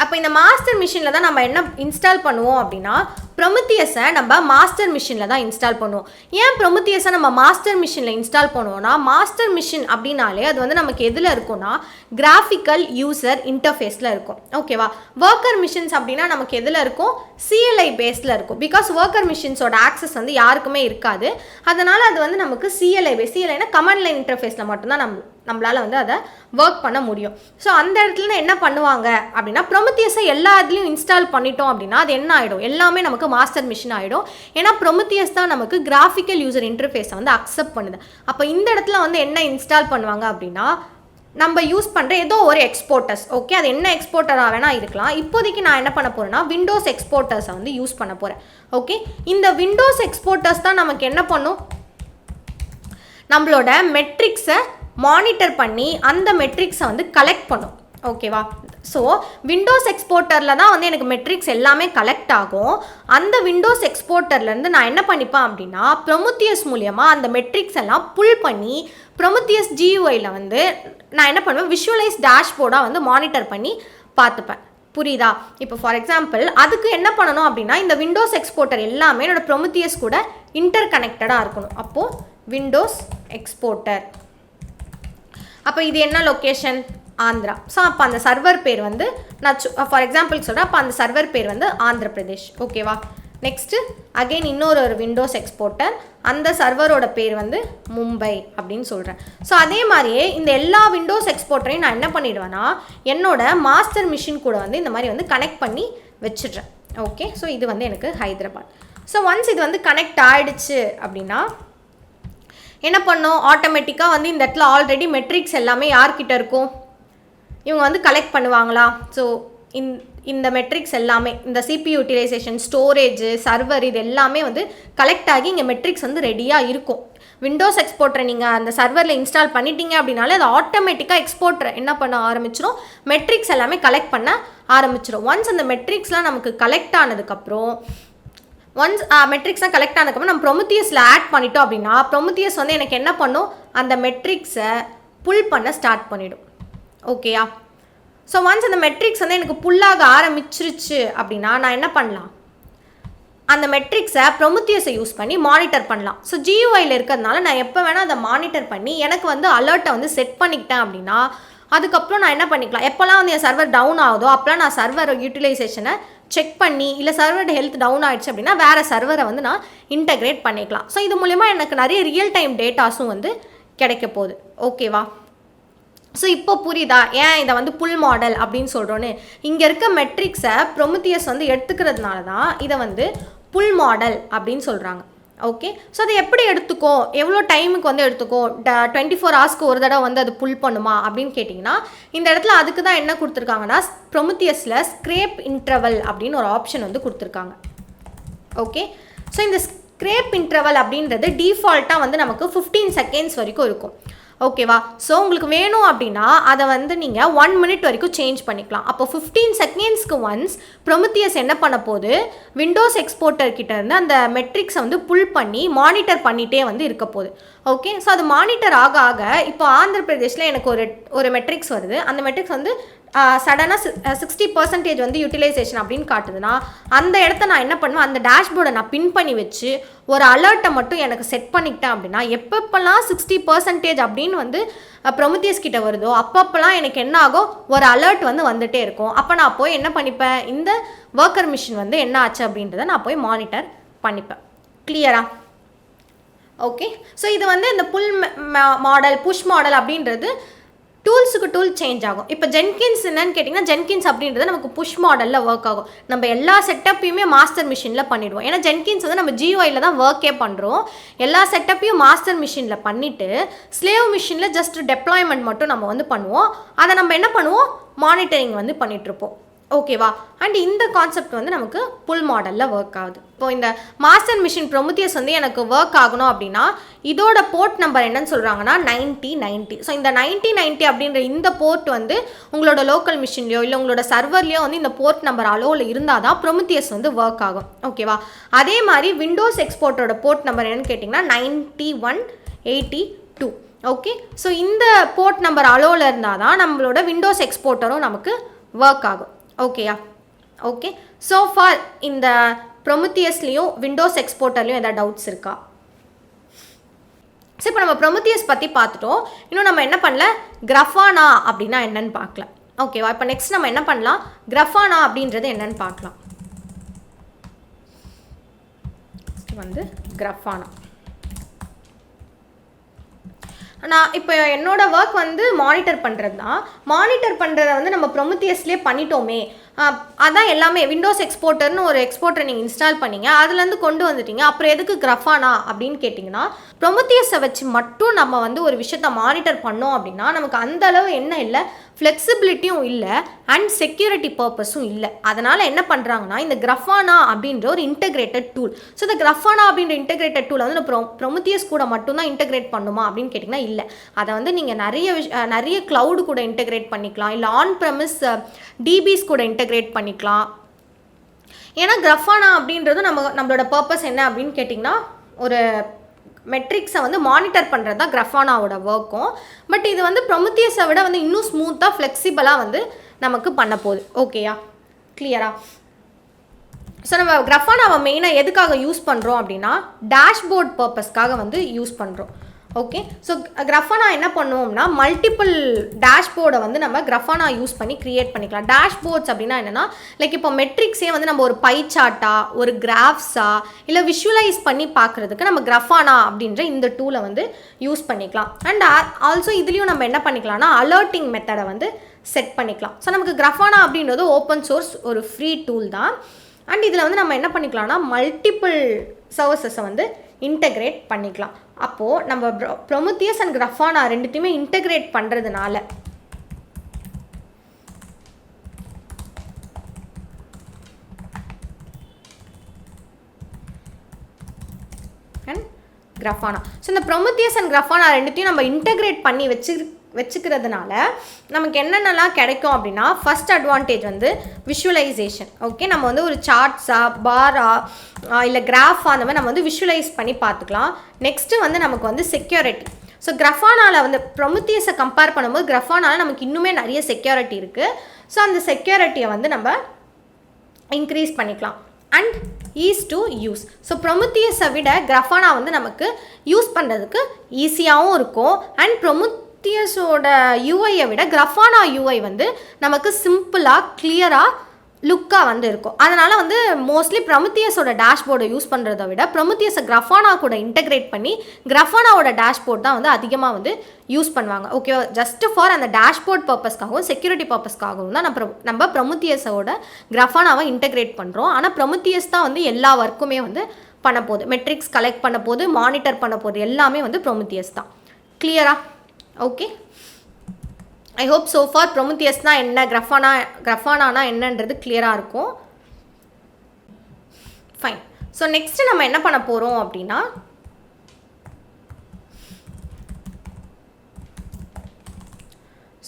அப்போ இந்த மாஸ்டர் மிஷினில் தான் நம்ம என்ன இன்ஸ்டால் பண்ணுவோம் அப்படின்னா, ப்ரொமித்தியஸை நம்ம மாஸ்டர் மிஷினில் தான் இன்ஸ்டால் பண்ணுவோம். ஏன் ப்ரொமித்தியஸை நம்ம மாஸ்டர் மிஷினில் இன்ஸ்டால் பண்ணுவோம்னா, மாஸ்டர் மிஷின் அப்படின்னாலே அது வந்து நமக்கு எதில் இருக்கும்னா கிராஃபிக்கல் யூசர் இன்டர்ஃபேஸில் இருக்கும். ஓகேவா? ஒர்க்கர் மிஷின்ஸ் அப்படின்னா நமக்கு எதில் இருக்கும், சிஎல்ஐ பேஸில் இருக்கும். பிகாஸ் ஒர்க்கர் மிஷின்ஸோட ஆக்சஸ் வந்து யாருக்குமே இருக்காது. அதனால் அது வந்து நமக்கு சிஎல்ஐ பேஸ், சிஎல்ஐனா கமாண்ட் லைன் இன்டர்ஃபேஸில் மட்டும்தான் நம்மளால் வந்து அதை ஒர்க் பண்ண முடியும். ஸோ அந்த இடத்துல என்ன பண்ணுவாங்க அப்படின்னா, ப்ரொமித்தியஸை எல்லா இதுலேயும் இன்ஸ்டால் பண்ணிட்டோம் அப்படின்னா அது என்ன ஆகிடும், எல்லாமே நமக்கு மாஸ்டர் மிஷின் ஆகிடும். ஏன்னா ப்ரொமித்தியஸ் தான் நமக்கு கிராஃபிக்கல் யூசர் இன்டர்ஃபேஸை வந்து அக்செப்ட் பண்ணுது. அப்போ இந்த இடத்துல வந்து என்ன இன்ஸ்டால் பண்ணுவாங்க அப்படின்னா, நம்ம யூஸ் பண்ணுற ஏதோ ஒரு எக்ஸ்போர்ட்டர்ஸ். ஓகே, அது என்ன எக்ஸ்போர்ட்டராக வேணால் இருக்கலாம். இப்போதைக்கு நான் என்ன பண்ண போகிறேன்னா விண்டோஸ் எக்ஸ்போர்ட்டர்ஸை வந்து யூஸ் பண்ண போகிறேன். ஓகே, இந்த விண்டோஸ் எக்ஸ்போர்ட்டர்ஸ் தான் நமக்கு என்ன பண்ணும், நம்மளோட மெட்ரிக்ஸை மானிட்டர் பண்ணி அந்த மெட்ரிக்ஸை வந்து கலெக்ட் பண்ணும். ஓகேவா? ஸோ விண்டோஸ் எக்ஸ்போர்ட்டரில் தான் வந்து எனக்கு மெட்ரிக்ஸ் எல்லாமே கலெக்ட் ஆகும். அந்த விண்டோஸ் எக்ஸ்போர்ட்டர்லேருந்து நான் என்ன பண்ணிப்பேன் அப்படின்னா, ப்ரொமித்தியஸ் மூலியமாக அந்த மெட்ரிக்ஸ் எல்லாம் புல் பண்ணி ப்ரொமித்தியஸ் GUIயில் வந்து நான் என்ன பண்ணுவேன், விஷுவலைஸ் டேஷ்போர்டாக வந்து மானிட்டர் பண்ணி பார்த்துப்பேன். புரியுதா? இப்போ ஃபார் எக்ஸாம்பிள் அதுக்கு என்ன பண்ணணும் அப்படின்னா, இந்த விண்டோஸ் எக்ஸ்போர்ட்டர் எல்லாமே என்னோட ப்ரொமித்தியஸ் கூட இன்டர் கனெக்டடாக இருக்கணும். அப்போது விண்டோஸ் எக்ஸ்போர்ட்டர், அப்போ இது என்ன லொக்கேஷன், ஆந்திரா. ஸோ அப்போ அந்த சர்வர் பேர் வந்து நான் ஃபார் எக்ஸாம்பிள் சொல்கிறேன். அப்போ அந்த சர்வர் பேர் வந்து ஆந்திர பிரதேஷ். ஓகேவா? நெக்ஸ்ட்டு அகெயின் இன்னொரு விண்டோஸ் எக்ஸ்போர்ட்டர், அந்த சர்வரோட பேர் வந்து மும்பை அப்படின்னு சொல்கிறேன். ஸோ அதே மாதிரியே இந்த எல்லா விண்டோஸ் எக்ஸ்போர்ட்டரையும் நான் என்ன பண்ணிடுவேன்னா, என்னோட மாஸ்டர் மிஷின் கூட வந்து இந்த மாதிரி வந்து கனெக்ட் பண்ணி வச்சிடுறேன். ஓகே, ஸோ இது வந்து எனக்கு ஹைதராபாத். ஸோ ஒன்ஸ் இது வந்து கனெக்ட் ஆகிடுச்சு அப்படின்னா என்ன பண்ணோம், ஆட்டோமேட்டிக்காக வந்து இந்த இடத்துல ஆல்ரெடி மெட்ரிக்ஸ் எல்லாமே யார்கிட்ட இருக்கும், இவங்க வந்து கலெக்ட் பண்ணுவாங்களா. ஸோ இந்த மெட்ரிக்ஸ் எல்லாமே இந்த CPU யூட்டிலைசேஷன், ஸ்டோரேஜ், சர்வர் இது எல்லாமே வந்து கலெக்ட் ஆகி இங்கே மெட்ரிக்ஸ் வந்து ரெடியாக இருக்கும். விண்டோஸ் எக்ஸ்போர்ட்டரை நீங்கள் அந்த சர்வரில் இன்ஸ்டால் பண்ணிட்டீங்க அப்படின்னாலே அது ஆட்டோமேட்டிக்காக எக்ஸ்போர்ட்டர் என்ன பண்ண ஆரம்பிச்சிடும், மெட்ரிக்ஸ் எல்லாமே கலெக்ட் பண்ண ஆரம்பிச்சிடும். ஒன்ஸ் அந்த மெட்ரிக்ஸ்லாம் நமக்கு கலெக்ட் ஆனதுக்கப்புறம் மெட்ரிக்ஸ்லாம் கலெக்ட் ஆனதுக்கப்புறம் நம்ம ப்ரொமித்தியஸில் ஆட் பண்ணிட்டோம் அப்படின்னா, ப்ரொமித்தியஸ் வந்து எனக்கு என்ன பண்ணும், அந்த மெட்ரிக்ஸை புல் பண்ண ஸ்டார்ட் பண்ணிவிடும். ஓகேயா? ஸோ ஒன்ஸ் அந்த மெட்ரிக்ஸ் வந்து எனக்கு புல்லாக ஆரம்பிச்சிருச்சு அப்படின்னா நான் என்ன பண்ணலாம், அந்த மெட்ரிக்ஸை ப்ரொமித்தியஸை யூஸ் பண்ணி மானிட்டர் பண்ணலாம். ஸோ GUIயில் இருக்கிறதுனால நான் எப்போ வேணால் அதை மானிட்டர் பண்ணி எனக்கு வந்து அலர்ட்டை வந்து செட் பண்ணிக்கிட்டேன் அப்படின்னா, அதுக்கப்புறம் நான் என்ன பண்ணிக்கலாம், எப்போல்லாம் வந்து என் சர்வர் டவுன் ஆகுதோ அப்போலாம் நான் சர்வர் யூட்டிலைசேஷனை செக் பண்ணி, இல்லை சர்வரோட ஹெல்த் டவுன் ஆகிடுச்சு அப்படின்னா வேறு சர்வரை வந்து நான் இன்டெகிரேட் பண்ணிக்கலாம். ஸோ இது மூலிமா எனக்கு நிறைய ரியல் டைம் டேட்டாஸும் வந்து கிடைக்க போகுது. ஓகேவா? ஸோ இப்போ புரியுதா ஏன் இதை வந்து புல் மாடல் அப்படின்னு சொல்கிறோன்னு. இங்கே இருக்க மெட்ரிக்ஸை ப்ரொமித்தியஸ் வந்து எடுத்துக்கிறதுனால தான் இதை வந்து புல் மாடல் அப்படின்னு சொல்கிறாங்க. ஓகே, ஸோ அதை எப்படி எடுத்துக்கோ, எவ்வளோ டைமுக்கு வந்து எடுத்துக்கோ, 24 ஹவர்ஸ்க்கு ஒரு தடவை வந்து அது புல் பண்ணுமா அப்படின்னு கேட்டிங்கன்னா, இந்த இடத்துல அதுக்கு தான் என்ன கொடுத்துருக்காங்கன்னா, ப்ரொமித்தியஸில் ஸ்க்ரேப் இன்டர்வல் அப்படின்னு ஒரு ஆப்ஷன் வந்து கொடுத்துருக்காங்க. ஓகே, ஸோ இந்த ஸ்க்ரேப் இன்டர்வல் அப்படின்றது டிஃபால்ட்டாக வந்து நமக்கு 15 செகண்ட்ஸ் வரைக்கும் இருக்கும். ஓகேவா? ஸோ உங்களுக்கு வேணும் அப்படின்னா அதை வந்து நீங்கள் 1 மினிட் வரைக்கும் சேஞ்ச் பண்ணிக்கலாம். அப்போ 15 செகண்ட்ஸ்க்கு ஒன்ஸ் ப்ரொமித்தியஸ் என்ன பண்ண போது, விண்டோஸ் எக்ஸ்போர்ட்டர் கிட்ட இருந்து அந்த மெட்ரிக்ஸை வந்து புல் பண்ணி மானிட்டர் பண்ணிகிட்டே வந்து இருக்க போகுது. ஓகே, ஸோ அது மானிட்டர் ஆக ஆக இப்போ ஆந்திர பிரதேஷில் எனக்கு ஒரு மெட்ரிக்ஸ் வருது. அந்த மெட்ரிக்ஸ் வந்து சடனாக 60% வந்து யூட்டிலைசேஷன் அப்படின்னு காட்டுதுன்னா அந்த இடத்த நான் என்ன பண்ணுவேன், அந்த டேஷ்போர்டை நான் பின் பண்ணி வச்சு ஒரு அலர்ட்டை மட்டும் எனக்கு செட் பண்ணிக்கிட்டேன் அப்படின்னா எப்பப்பெல்லாம் 60% அப்படின்னு வந்து ப்ரொமித்தியஸ் கிட்ட வருதோ அப்பப்பெல்லாம் எனக்கு என்ன ஆகும், ஒரு அலர்ட் வந்து வந்துகிட்டே இருக்கும். அப்போ நான் போய் என்ன பண்ணிப்பேன், இந்த ஒர்க்கர் மிஷின் வந்து என்ன ஆச்சு அப்படின்றத நான் போய் மானிட்டர் பண்ணிப்பேன். கிளியரா? ஓகே. ஸோ இது வந்து இந்த புல் மாடல் புஷ் மாடல் அப்படின்றது டூல்ஸுக்கு டூல் சேஞ்ச் ஆகும். இப்போ ஜென்கின்ஸ் என்னன்னு கேட்டிங்கன்னா, ஜென்கின்ஸ் அப்படின்றது நமக்கு புஷ் மாடலில் ஒர்க் ஆகும். நம்ம எல்லா செட்டப்பையுமே மாஸ்டர் மிஷினில் பண்ணிவிடுவோம். ஏன்னா ஜென்கின்ஸ் வந்து நம்ம GUIயில் தான் ஒர்க்கே பண்ணுறோம். எல்லா செட்டப்பையும் மாஸ்டர் மிஷினில் பண்ணிவிட்டு ஸ்லேவ் மிஷினில் ஜஸ்ட் டெப்ளாய்மெண்ட் மட்டும் நம்ம வந்து பண்ணுவோம். அதை நம்ம என்ன பண்ணுவோம், மானிட்டரிங் வந்து பண்ணிகிட்ருப்போம். ஓகேவா? அண்ட் இந்த கான்செப்ட் வந்து நமக்கு புல் மாடலில் ஒர்க் ஆகுது. இப்போ இந்த மாஸ்டர் மிஷின் ப்ரொமித்தியஸ் வந்து எனக்கு ஒர்க் ஆகணும் அப்படின்னா இதோட போர்ட் நம்பர் என்னன்னு சொல்கிறாங்கன்னா 9090. ஸோ இந்த 9090 அப்படின்ற இந்த போர்ட் வந்து உங்களோட லோக்கல் மிஷின்லையோ இல்லை உங்களோட சர்வர்லையோ வந்து இந்த போர்ட் நம்பர் அலோவில் இருந்தால் தான் ப்ரொமித்தியஸ் வந்து ஒர்க் ஆகும். ஓகேவா? அதே மாதிரி விண்டோஸ் எக்ஸ்போர்ட்டோட போர்ட் நம்பர் என்னன்னு கேட்டிங்கன்னா 9182. ஓகே. ஸோ இந்த போர்ட் நம்பர் அலோவில் இருந்தால் தான் நம்மளோட விண்டோஸ் எக்ஸ்போர்ட்டரும் நமக்கு ஒர்க் ஆகும். ஓகேயா? ஓகே. ஸோ ஃபார் இந்த ப்ரொமித்தியஸ்லேயும் விண்டோஸ் எக்ஸ்போர்ட்டர்லையும் எதாவது டவுட்ஸ் இருக்கா? ஸோ இப்போ நம்ம ப்ரொமித்தியஸ் பற்றி பார்த்துட்டோம். இன்னும் நம்ம என்ன பண்ணல, கிரஃபானா அப்படின்னா என்னன்னு பார்க்கலாம். ஓகேவா? இப்போ நெக்ஸ்ட் நம்ம என்ன பண்ணலாம், கிரஃபானா அப்படின்றது என்னன்னு பார்க்கலாம். வந்து கிரஃபானா நான் இப்போ என்னோட ஒர்க் வந்து மானிட்டர் பண்ணுறது தான். மானிட்டர் பண்ணுறத வந்து நம்ம ப்ரொமித்தியஸ்லேயே பண்ணிட்டோமே, அதான் எல்லாமே விண்டோஸ் எக்ஸ்போர்ட்டர்னு ஒரு எக்ஸ்போர்ட்டரை நீங்கள் இன்ஸ்டால் பண்ணிங்க, அதுலேருந்து கொண்டு வந்துட்டீங்க. அப்புறம் எதுக்கு கிரஃபானா அப்படின்னு கேட்டிங்கன்னா, ப்ரொமித்தியஸை வச்சு மட்டும் நம்ம வந்து ஒரு விஷயத்தை மானிட்டர் பண்ணோம் அப்படின்னா நமக்கு அந்த அளவு என்ன இல்லை, ஃப்ளெக்சிபிலிட்டியும் இல்லை அண்ட் செக்யூரிட்டி பர்பஸும் இல்லை. அதனால் என்ன பண்ணுறாங்கன்னா இந்த கிரஃபானா அப்படின்ற ஒரு இன்டெகிரேட்டட் டூல். ஸோ இந்த கிரஃபானா அப்படின்ற இன்டெகிரேட்டட் டூலை வந்து ப்ரொமித்தியஸ் கூட மட்டும்தான் இன்டெகிரேட் பண்ணுமா அப்படின்னு கேட்டிங்கன்னா இல்லை. அதை வந்து நீங்கள் நிறைய க்ளவுடு கூட இன்டெகிரேட் பண்ணிக்கலாம், இல்லை ஆன் ப்ரெமிஸ் டிபிஸ் கூட இன்டெகிரேட் பண்ணிக்கலாம். ஏன்னா கிரஃபானா அப்படின்றது நம்மளோட பர்பஸ் என்ன அப்படின்னு கேட்டிங்கன்னா, ஒரு மெட்ரிக்ஸை வந்து மானிட்டர் பண்ணுறது தான் கிரஃபானாவோட ஒர்க்கும். பட் இது வந்து ப்ரொமித்தியஸை விட வந்து இன்னும் ஸ்மூத்தாக ஃப்ளெக்சிபிளாக வந்து நமக்கு பண்ண போகுது. ஓகேயா? கிளியரா? ஸோ நம்ம கிரஃபானாவை மெயினாக எதுக்காக யூஸ் பண்ணுறோம் அப்படின்னா டேஷ்போர்ட் பர்பஸ்க்காக வந்து யூஸ் பண்ணுறோம். ஓகே. ஸோ கிரஃபானா என்ன பண்ணுவோம்னா மல்டிபிள் டேஷ்போர்டை வந்து நம்ம கிரஃபானா யூஸ் பண்ணி க்ரியேட் பண்ணிக்கலாம். டேஷ்போர்ட்ஸ் அப்படின்னா என்னென்னா, லைக் இப்போ மெட்ரிக்ஸே வந்து நம்ம ஒரு பை சார்ட்டா ஒரு கிராஃப்ஸா இல்லை விஷுவலைஸ் பண்ணி பார்க்குறதுக்கு நம்ம கிரஃபானா அப்படின்ற இந்த டூலை வந்து யூஸ் பண்ணிக்கலாம். அண்ட் ஆல்சோ இதுலேயும் நம்ம என்ன பண்ணிக்கலாம்னா அலர்ட்டிங் மெத்தடை வந்து செட் பண்ணிக்கலாம். ஸோ நமக்கு கிரஃபானா அப்படின்றது ஓப்பன் சோர்ஸ் ஒரு ஃப்ரீ டூல் தான். அண்ட் இதில் வந்து நம்ம என்ன பண்ணிக்கலாம்னா மல்டிபிள் சர்வீசஸை வந்து இன்டெகிரேட் பண்ணிக்கலாம். அப்போது நம்ம ப்ரொமித்தியஸ் அண்ட் கிரஃபானா ரெண்டுத்தையுமே இன்டெகிரேட் பண்ணுறதுனால அண்ட் கிரஃபானா, ஸோ இந்த ப்ரொமித்தியஸ் அண்ட் கிரஃபானா ரெண்டுத்தையும் நம்ம இன்டெகிரேட் பண்ணி வச்சுக்கிறதுனால நமக்கு என்னென்னலாம் கிடைக்கும் அப்படின்னா, ஃபர்ஸ்ட் அட்வான்டேஜ் வந்து விஷுவலைசேஷன். ஓகே. நம்ம வந்து ஒரு சார்ட்ஸா பாரா இல்லை கிராஃபா அந்த மாதிரி நம்ம வந்து விஷுவலைஸ் பண்ணி பார்த்துக்கலாம். நெக்ஸ்ட்டு வந்து நமக்கு வந்து செக்யூரிட்டி. ஸோ கிரஃபானாவில் வந்து ப்ரொமித்தியஸை கம்பேர் பண்ணும்போது கிரஃபானாவில் நமக்கு இன்னுமே நிறைய செக்யூரிட்டி இருக்குது. ஸோ அந்த செக்யூரிட்டியை வந்து நம்ம இன்க்ரீஸ் பண்ணிக்கலாம். And easy to use. So ப்ரொமித்தியஸை விட கிரஃபானா வந்து நமக்கு யூஸ் பண்ணுறதுக்கு ஈஸியாகவும் இருக்கும். அண்ட் ப்ரொமித்தியஸோட யூஐயை விட கிரஃபானா யூஐ வந்து நமக்கு சிம்பிளாக கிளியராக லுக்காக வந்து இருக்கும். அதனால் வந்து மோஸ்ட்லி ப்ரொமித்தியஸோட டேஷ்போர்டை யூஸ் பண்ணுறதை விட ப்ரொமித்தியஸை கிரஃபானா கூட இன்டெகிரேட் பண்ணி கிரஃபானாவோட டேஷ்போர்ட் தான் வந்து அதிகமாக வந்து யூஸ் பண்ணுவாங்க. ஓகே. ஜஸ்ட் ஃபார் அந்த டேஷ்போர்ட் பர்பஸ்க்காகவும் செக்யூரிட்டி பர்பஸ்க்காகவும் தான் நம்ம ப்ரொமித்தியஸோட கிரஃபானாவை இன்டெகிரேட் பண்ணுறோம். ஆனால் ப்ரொமித்தியஸ் தான் வந்து எல்லா ஒர்க்குமே வந்து பண்ண போகுது. மெட்ரிக்ஸ் கலெக்ட் பண்ண போது, மானிட்டர் பண்ண போது, எல்லாமே வந்து ப்ரொமித்தியஸ் தான். கிளியரா? Okay. I hope so far ப்ரொமித்தியஸ்னால் என்ன, கிரஃபானானா என்னன்றது கிளியராக இருக்கும். ஃபைன். ஸோ நெக்ஸ்ட்டு நம்ம என்ன பண்ண போகிறோம் அப்படின்னா,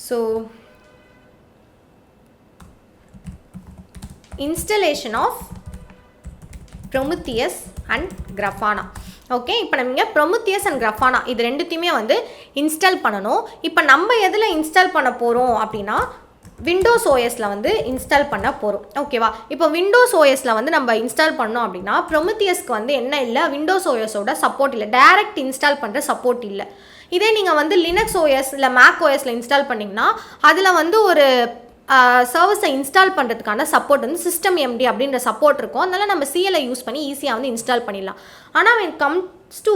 so installation of Prometheus and Grafana. Okay. இப்போ நம்ம ப்ரொமித்தியஸ் அண்ட் கிரஃபானா இது ரெண்டுத்தையுமே வந்து இன்ஸ்டால் பண்ணணும். இப்போ நம்ம எதில் இன்ஸ்டால் பண்ண போகிறோம் அப்படின்னா விண்டோஸ் ஓஎஸில் வந்து இன்ஸ்டால் பண்ண போகிறோம். ஓகேவா? இப்போ விண்டோஸ் ஓஎஸில் வந்து நம்ம இன்ஸ்டால் பண்ணோம் அப்படின்னா ப்ரொமித்தியஸ்க்கு வந்து என்ன இல்லை, விண்டோஸ் ஓஎஸோட சப்போர்ட் இல்லை, டைரக்ட் இன்ஸ்டால் பண்ணுற சப்போர்ட் இல்லை. இதே நீங்கள் வந்து லினக்ஸ் ஓஎஸ் இல்லை மேக் ஓஎஸில் இன்ஸ்டால் பண்ணிங்கன்னா அதில் வந்து ஒரு சர்வீஸை இன்ஸ்டால் பண்ணுறதுக்கான சப்போர்ட் வந்து சிஸ்டம் எம்டி அப்படின்ற சப்போர்ட் இருக்கும். அதனால் நம்ம சிஎல்ஐ யூஸ் பண்ணி ஈஸியாக வந்து இன்ஸ்டால் பண்ணிடலாம். ஆனால் when comes to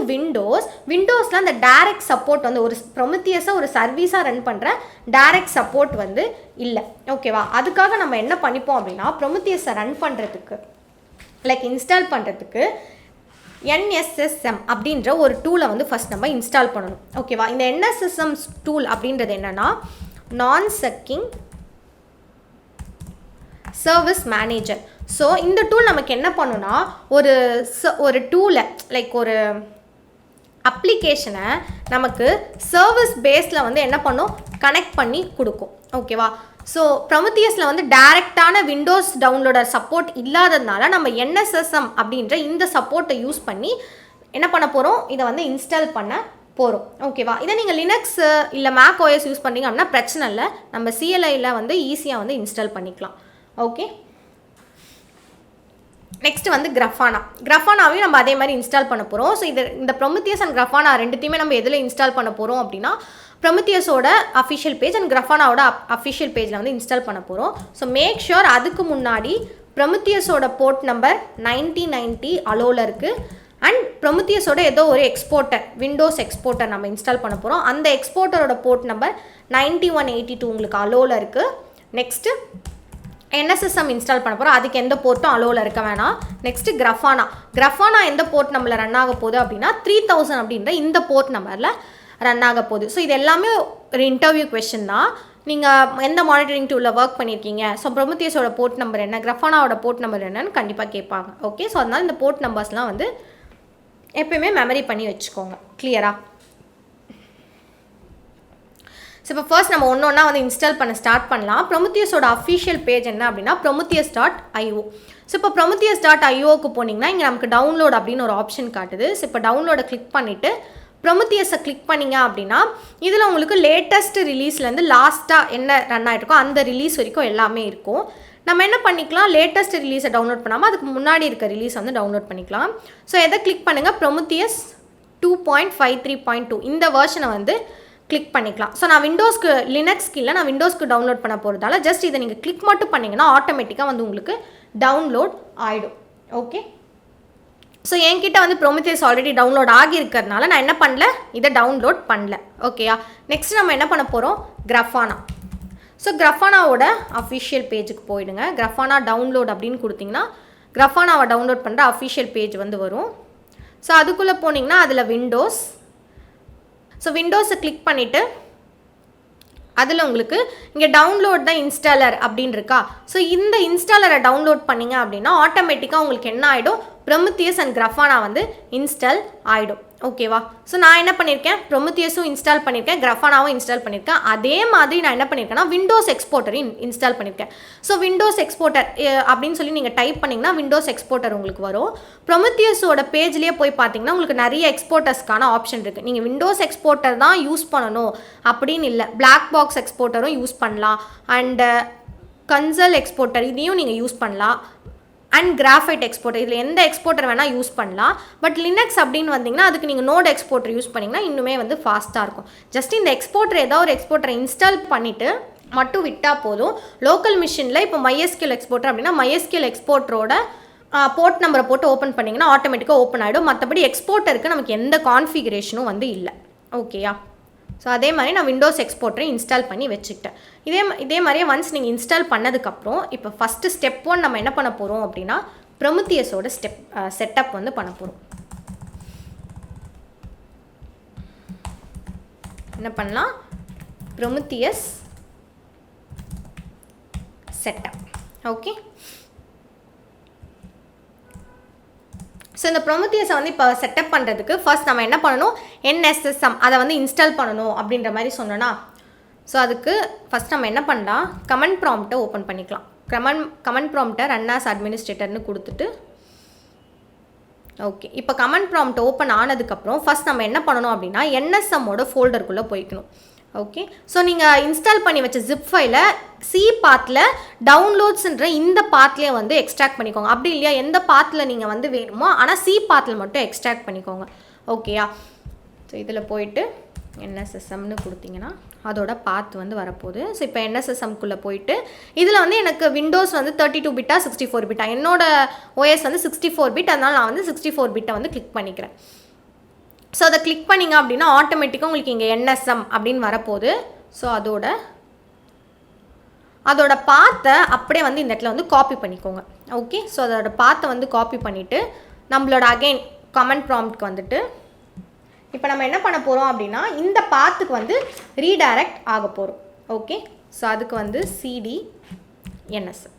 விண்டோஸில் அந்த டைரக்ட் சப்போர்ட் வந்து ஒரு ப்ரொமித்தியஸை ஒரு சர்வீஸாக ரன் பண்ணுற டைரக்ட் சப்போர்ட் வந்து இல்லை. ஓகேவா? அதுக்காக நம்ம என்ன பண்ணிப்போம் அப்படின்னா ப்ரொமித்தியஸை ரன் பண்ணுறதுக்கு இன்ஸ்டால் பண்ணுறதுக்கு NSSM அப்படின்ற ஒரு டூலை வந்து ஃபஸ்ட் நம்ம இன்ஸ்டால் பண்ணணும். ஓகேவா? இந்த NSSM டூல் அப்படின்றது என்னென்னா நான் சக்கிங் சர்வீஸ் மேனேஜர். ஸோ இந்த டூல் நமக்கு என்ன பண்ணுன்னா ஒரு டூலை ஒரு அப்ளிகேஷனை நமக்கு சர்வீஸ் பேஸில் வந்து என்ன பண்ணும், கனெக்ட் பண்ணி கொடுக்கும். ஓகேவா? ஸோ ப்ரொமித்தியஸில் வந்து டைரெக்டான விண்டோஸ் டவுன்லோடர் சப்போர்ட் இல்லாததுனால நம்ம NSSM அப்படின்ற இந்த சப்போர்ட்டை யூஸ் பண்ணி என்ன பண்ண போகிறோம், இதை வந்து இன்ஸ்டால் பண்ண போகிறோம். ஓகேவா? இதை நீங்கள் லினக்ஸ் இல்லை மேக் ஓஎஸ் யூஸ் பண்ணுறீங்க அப்படின்னா பிரச்சனை இல்லை, நம்ம சிஎல்ஐயில் வந்து ஈஸியாக வந்து இன்ஸ்டால் பண்ணிக்கலாம். ஓகே, நெக்ஸ்ட் வந்து கிராஃபானாவையும் நம்ம அதே மாதிரி இன்ஸ்டால் பண்ண போகிறோம். ஸோ இந்த ப்ரொமித்தியஸ் அண்ட் கிராஃபானா ரெண்டுத்தையுமே நம்ம எதில் இன்ஸ்டால் பண்ண போகிறோம் அப்படின்னா ப்ரொமித்தியஸோட அஃபிஷியல் பேஜ் அண்ட் கிராஃபானாவோட அஃபிஷியல் பேஜில் வந்து இன்ஸ்டால் பண்ண போகிறோம். ஸோ மேக் ஷுர் அதுக்கு முன்னாடி ப்ரொமித்தியஸோட போர்ட் நம்பர் 9090 அலோவில் இருக்குது. அண்ட் ப்ரொமித்தியஸோட ஏதோ ஒரு எக்ஸ்போர்ட்டர், விண்டோஸ் எக்ஸ்போர்ட்டர் நம்ம இன்ஸ்டால் பண்ண போகிறோம். அந்த எக்ஸ்போர்ட்டரோட போர்ட் நம்பர் 9182 உங்களுக்கு அலோவில் இருக்குது. நெக்ஸ்ட்டு NSSM இன்ஸ்டால் பண்ண போகிறோம், அதுக்கு எந்த போர்ட்டும் அலோவில் இருக்க வேணாம். நெக்ஸ்ட்டு கிராஃபானா எந்த போர்ட் நம்பரில் ரன் ஆக போகுது அப்படின்னா 3000 அப்படின்ற இந்த போர்ட் நம்பரில் ரன் ஆக போகுது. ஸோ இது எல்லாமே ஒரு இன்டர்வியூ கொஸ்டின் தான். நீங்கள் எந்த மானிட்டரிங் டூலில் ஒர்க் பண்ணியிருக்கீங்க, ஸோ ப்ரொமித்தியஸோட போர்ட் நம்பர் என்ன, கிராஃபானாவோட போர்ட் நம்பர் என்னன்னு கண்டிப்பாக கேட்பாங்க. ஓகே, ஸோ அதனால் இந்த போர்ட் நம்பர்ஸ்லாம் வந்து எப்பயுமே மெமரி பண்ணி வச்சுக்கோங்க. கிளியரா? ஸோ இப்போ ஃபர்ஸ்ட் நம்ம ஒன்றா வந்து இன்ஸ்டால் பண்ண ஸ்டார்ட் பண்ணலாம். ப்ரொமித்தியஸோட அஃபிஷியல் பேஜ் என்ன அப்படின்னா prometheus.io. ஸோ இப்போ prometheus.ioக்கு போனீங்கன்னா இங்கே நமக்கு டவுன்லோட் அப்படின்னு ஒரு ஆப்ஷன் காட்டுது. ஸோ இப்போ டவுன்லோடை கிளிக் பண்ணிவிட்டு ப்ரொமித்தியஸை கிளிக் பண்ணிங்க அப்படின்னா இதில் உங்களுக்கு லேட்டஸ்ட் ரிலீஸ்லேருந்து லாஸ்ட்டாக என்ன ரன் ஆகிருக்கோ அந்த ரிலீஸ் வரைக்கும் எல்லாமே இருக்கும். நம்ம என்ன பண்ணிக்கலாம், லேட்டஸ்ட் ரிலீஸை டவுன்லோட் பண்ணாமல் அதுக்கு முன்னாடி இருக்க ரிலீஸ் வந்து டவுன்லோட் பண்ணிக்கலாம். ஸோ எதை கிளிக் பண்ணுங்கள், Prometheus 2.53.2 இந்த வெர்ஷனை வந்து கிளிக் பண்ணிக்கலாம். ஸோ நான் லினக்ஸ்க்கு இல்லை, நான் விண்டோஸ்க்கு டவுன்லோட் பண்ண போகிறதால ஜஸ்ட் இதை நீங்கள் கிளிக் மட்டும் பண்ணிங்கன்னா ஆட்டோமேட்டிக்காக வந்து உங்களுக்கு டவுன்லோட் ஆகிடும். ஓகே, ஸோ என்கிட்ட வந்து Prometheus ஆல்ரெடி டவுன்லோட் ஆகியிருக்கிறதுனால நான் என்ன பண்ணல, இதை டவுன்லோட் பண்ணல. ஓகேயா? நெக்ஸ்ட் நம்ம என்ன பண்ண போகிறோம், கிராஃபானா. ஸோ கிராஃபானாவோட அஃபிஷியல் பேஜுக்கு போயிடுங்க. கிராஃபானா டவுன்லோட் அப்படின்னு கொடுத்தீங்கன்னா கிராஃபானாவை டவுன்லோட் பண்ணுற அஃபிஷியல் பேஜ் வந்து வரும். ஸோ அதுக்குள்ளே போனீங்கன்னா அதில் விண்டோஸை கிளிக் பண்ணிவிட்டு அதில் உங்களுக்கு இங்கே டவுன்லோட் த இன்ஸ்டாலர் அப்படின்னு இருக்கா. ஸோ இந்த இன்ஸ்டாலரை டவுன்லோட் பண்ணிங்க அப்படின்னா ஆட்டோமேட்டிக்காக உங்களுக்கு என்ன ஆகிடும், Prometheus அண்ட் கிராஃபானா வந்து இன்ஸ்டால் ஆகிடும். ஓகேவா? ஸோ நான் என்ன பண்ணியிருக்கேன், Prometheusம் இன்ஸ்டால் பண்ணியிருக்கேன், கிராஃபானாவும் இன்ஸ்டால் பண்ணியிருக்கேன். அதே மாதிரி நான் என்ன பண்ணியிருக்கேன்னா விண்டோஸ் எக்ஸ்போர்ட்டரையும் இன்ஸ்டால் பண்ணியிருக்கேன். ஸோ விண்டோஸ் எக்ஸ்போர்ட்டர் அப்படின்னு சொல்லி நீங்கள் டைப் பண்ணிங்கன்னா விண்டோஸ் எக்ஸ்போர்ட்டர் உங்களுக்கு வரும். Prometheusோட பேஜ்லேயே போய் பார்த்தீங்கன்னா உங்களுக்கு நிறைய எக்ஸ்போர்ட்டர்ஸ்க்கான ஆப்ஷன் இருக்குது. நீங்கள் விண்டோஸ் எக்ஸ்போர்ட்டர் தான் யூஸ் பண்ணணும் அப்படின்னு இல்லை, பிளாக் பாக்ஸ் எக்ஸ்போர்ட்டரும் யூஸ் பண்ணலாம், அண்டு கன்சல் எக்ஸ்போர்ட்டர் இதையும் நீங்கள் யூஸ் பண்ணலாம், அண்ட் கிராஃபைட் எக்ஸ்போர்ட்டர் இதில் எந்த எக்ஸ்போர்ட்டர் வேணால் யூஸ் பண்ணலாம். பட் லினக்ஸ் அப்படின்னு வந்தீங்கன்னா அதுக்கு நீங்கள் நோட் எக்ஸ்போர்ட்டர் யூஸ் பண்ணிங்கன்னா இன்னுமே வந்து ஃபாஸ்ட்டாக இருக்கும். ஜஸ்ட் இந்த எக்ஸ்போர்ட்டர் ஏதாவது ஒரு எக்ஸ்போர்ட்டரை இன்ஸ்டால் பண்ணிவிட்டு மட்டும் விட்டால் போதும். லோக்கல் மிஷினில் இப்போ MySQL எக்ஸ்போர்ட்டர் அப்படின்னா MySQL எக்ஸ்போர்ட்டரோட போர்ட் நம்பரை போட்டு ஓப்பன் பண்ணிங்கன்னா ஆட்டோமேட்டிக்காக ஓப்பன் ஆகிடும். மற்றபடி எக்ஸ்போர்ட்டருக்கு நமக்கு எந்த கான்ஃபிகரேஷனும் வந்து இல்லை. ஓகேயா? ஸோ அதே மாதிரி நான் விண்டோஸ் எக்ஸ்போர்ட்டரை இன்ஸ்டால் பண்ணி வச்சுக்கிட்டேன். இதே மாதிரியே ஒன்ஸ் நீங்கள் இன்ஸ்டால் பண்ணதுக்கப்புறம் இப்போ ஃபஸ்ட்டு ஸ்டெப் 1 நம்ம என்ன பண்ண போகிறோம் அப்படின்னா Prometheusோட செட்டப் வந்து பண்ண போகிறோம். என்ன பண்ணலாம், Prometheus செட்டப். ஓகே, ஸோ இந்த Prometheusஐ வந்து இப்போ செட்டப் பண்ணுறதுக்கு ஃபர்ஸ்ட் நம்ம என்ன பண்ணணும், NSSM அதை வந்து இன்ஸ்டால் பண்ணணும் அப்படின்ற மாதிரி சொன்னோன்னா. ஸோ அதுக்கு ஃபஸ்ட் நம்ம என்ன பண்ணலாம், கமெண்ட் ப்ராம்ப்டை ஓப்பன் பண்ணிக்கலாம். கமெண்ட் ப்ராம்ப்டை ரன் ஆஸ் அட்மினிஸ்ட்ரேட்டர்னு கொடுத்துட்டு ஓகே, இப்போ கமெண்ட் ப்ராம்ப்ட் ஓப்பன் ஆனதுக்கப்புறம் ஃபஸ்ட் நம்ம என்ன பண்ணணும் அப்படின்னா NSMோட ஃபோல்டருக்குள்ளே போய்க்கணும். ஓகே, ஸோ நீங்கள் இன்ஸ்டால் பண்ணி வச்ச ஜிப் ஃபைலை சி பாத்தில் டவுன்லோட்ஸ்ன்ற இந்த பாத்லேயே வந்து எக்ஸ்ட்ராக்ட் பண்ணிக்கோங்க. அப்படி இல்லையா எந்த பாத்தில் நீங்கள் வந்து வேணுமோ ஆனால் சி பாத்தில் மட்டும் எக்ஸ்ட்ராக்ட் பண்ணிக்கோங்க. ஓகேயா, ஸோ இதில் போயிட்டு NSSMனு கொடுத்தீங்கன்னா அதோட பாத் வந்து வரப்போகுது. ஸோ இப்போ NSSMக்குள்ளே போயிட்டு இதில் வந்து எனக்கு விண்டோஸ் வந்து 32 பிட்டா 64 பிட்டா, என்னோட OS வந்து 64 பிட், அதனால் நான் வந்து 64 பிட்டை வந்து கிளிக் பண்ணிக்கிறேன். ஸோ அதை கிளிக் பண்ணிங்க அப்படின்னா ஆட்டோமேட்டிக்காக உங்களுக்கு இங்கே NSM அப்படின்னு வரப்போகுது. ஸோ அதோட பாத்தை அப்படியே வந்து இந்த இடத்துல வந்து காப்பி பண்ணிக்கோங்க. ஓகே, ஸோ அதோட பாத்தை வந்து காப்பி பண்ணிவிட்டு நம்மளோட அகெயின் கமெண்ட் ப்ராம்ப்ட்க்கு வந்துட்டு இப்போ நம்ம என்ன பண்ண போகிறோம் அப்படின்னா இந்த பாத்துக்கு வந்து ரீடைரக்ட் ஆக போகிறோம். ஓகே, ஸோ அதுக்கு வந்து CD NSM.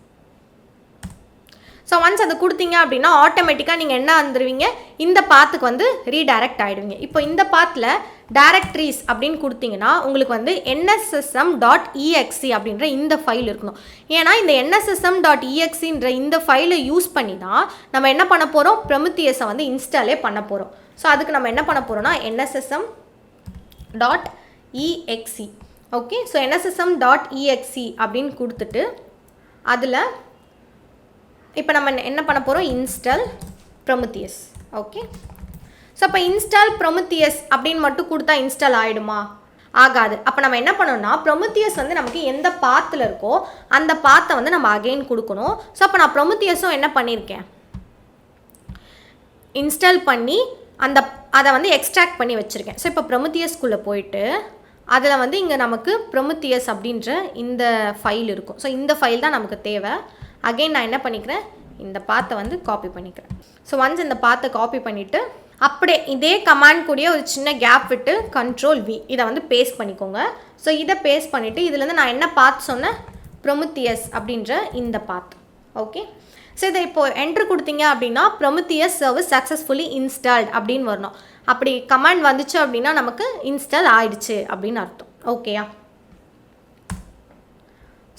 ஸோ ஒன்ஸ் அதை கொடுத்தீங்க அப்படின்னா ஆட்டோமேட்டிக்காக நீங்கள் என்ன வந்துடுவீங்க, இந்த பாத்துக்கு வந்து ரீடைரக்ட் ஆகிடுவீங்க. இப்போ இந்த பாத்தில் டைரக்டரிஸ் அப்படின்னு கொடுத்தீங்கன்னா உங்களுக்கு வந்து NSSM.exe அப்படின்ற இந்த ஃபைல் இருக்கணும். ஏன்னா இந்த NSSM.exeன்ற இந்த ஃபைலை யூஸ் பண்ணி தான் நம்ம என்ன பண்ண போகிறோம், ப்ரொமித்தியஸை வந்து இன்ஸ்டாலே பண்ண போகிறோம். ஸோ அதுக்கு நம்ம என்ன பண்ண போகிறோம்னா NSSM.exe. ஓகே, ஸோ NSSM.exe அப்படின்னு கொடுத்துட்டு அதில் இப்போ நம்ம என்ன பண்ண போகிறோம், இன்ஸ்டால் ப்ரொமித்தியஸ். ஓகே, ஸோ அப்போ இன்ஸ்டால் ப்ரொமித்தியஸ் அப்படின்னு மட்டும் கொடுத்தா இன்ஸ்டால் ஆகிடுமா, ஆகாது. அப்போ நம்ம என்ன பண்ணோம்னா ப்ரொமித்தியஸ் வந்து நமக்கு எந்த பாத்தில் இருக்கோ அந்த பாத்தை வந்து நம்ம அகெயின் கொடுக்கணும். ஸோ அப்போ நான் ப்ரொமித்தியஸும் என்ன பண்ணியிருக்கேன், இன்ஸ்டால் பண்ணி அதை வந்து எக்ஸ்ட்ராக்ட் பண்ணி வச்சுருக்கேன். ஸோ இப்போ ப்ரொமித்தியஸ்குள்ளே போயிட்டு அதில் வந்து இங்கே நமக்கு ப்ரொமித்தியஸ் அப்படின்ற இந்த ஃபைல் இருக்கும். ஸோ இந்த ஃபைல் தான் நமக்கு தேவை. அகெயின் நான் என்ன பண்ணிக்கிறேன், இந்த பாத்தை வந்து காப்பி பண்ணிக்கிறேன். ஸோ ஒன்ஸ் இந்த பாத்தை காப்பி பண்ணிவிட்டு அப்படியே இதே கமாண்ட் கூடிய ஒரு சின்ன கேப் விட்டு Ctrl+V இதை வந்து பேஸ்ட் பண்ணிக்கோங்க. ஸோ இதை பேஸ்ட் பண்ணிவிட்டு இதுலேருந்து நான் என்ன பாத் சொன்னேன், ப்ரொமித்தியஸ் அப்படின்ற இந்த பாத். ஓகே, ஸோ இதை இப்போது என்ட்ரு கொடுத்தீங்க அப்படின்னா ப்ரொமித்தியஸ் சர்வீஸ் சக்ஸஸ்ஃபுல்லி இன்ஸ்டால்ட் அப்படின்னு வரணும். அப்படி கமாண்ட் வந்துச்சு அப்படின்னா நமக்கு இன்ஸ்டால் ஆயிடுச்சு அப்படின்னு அர்த்தம். ஓகேயா,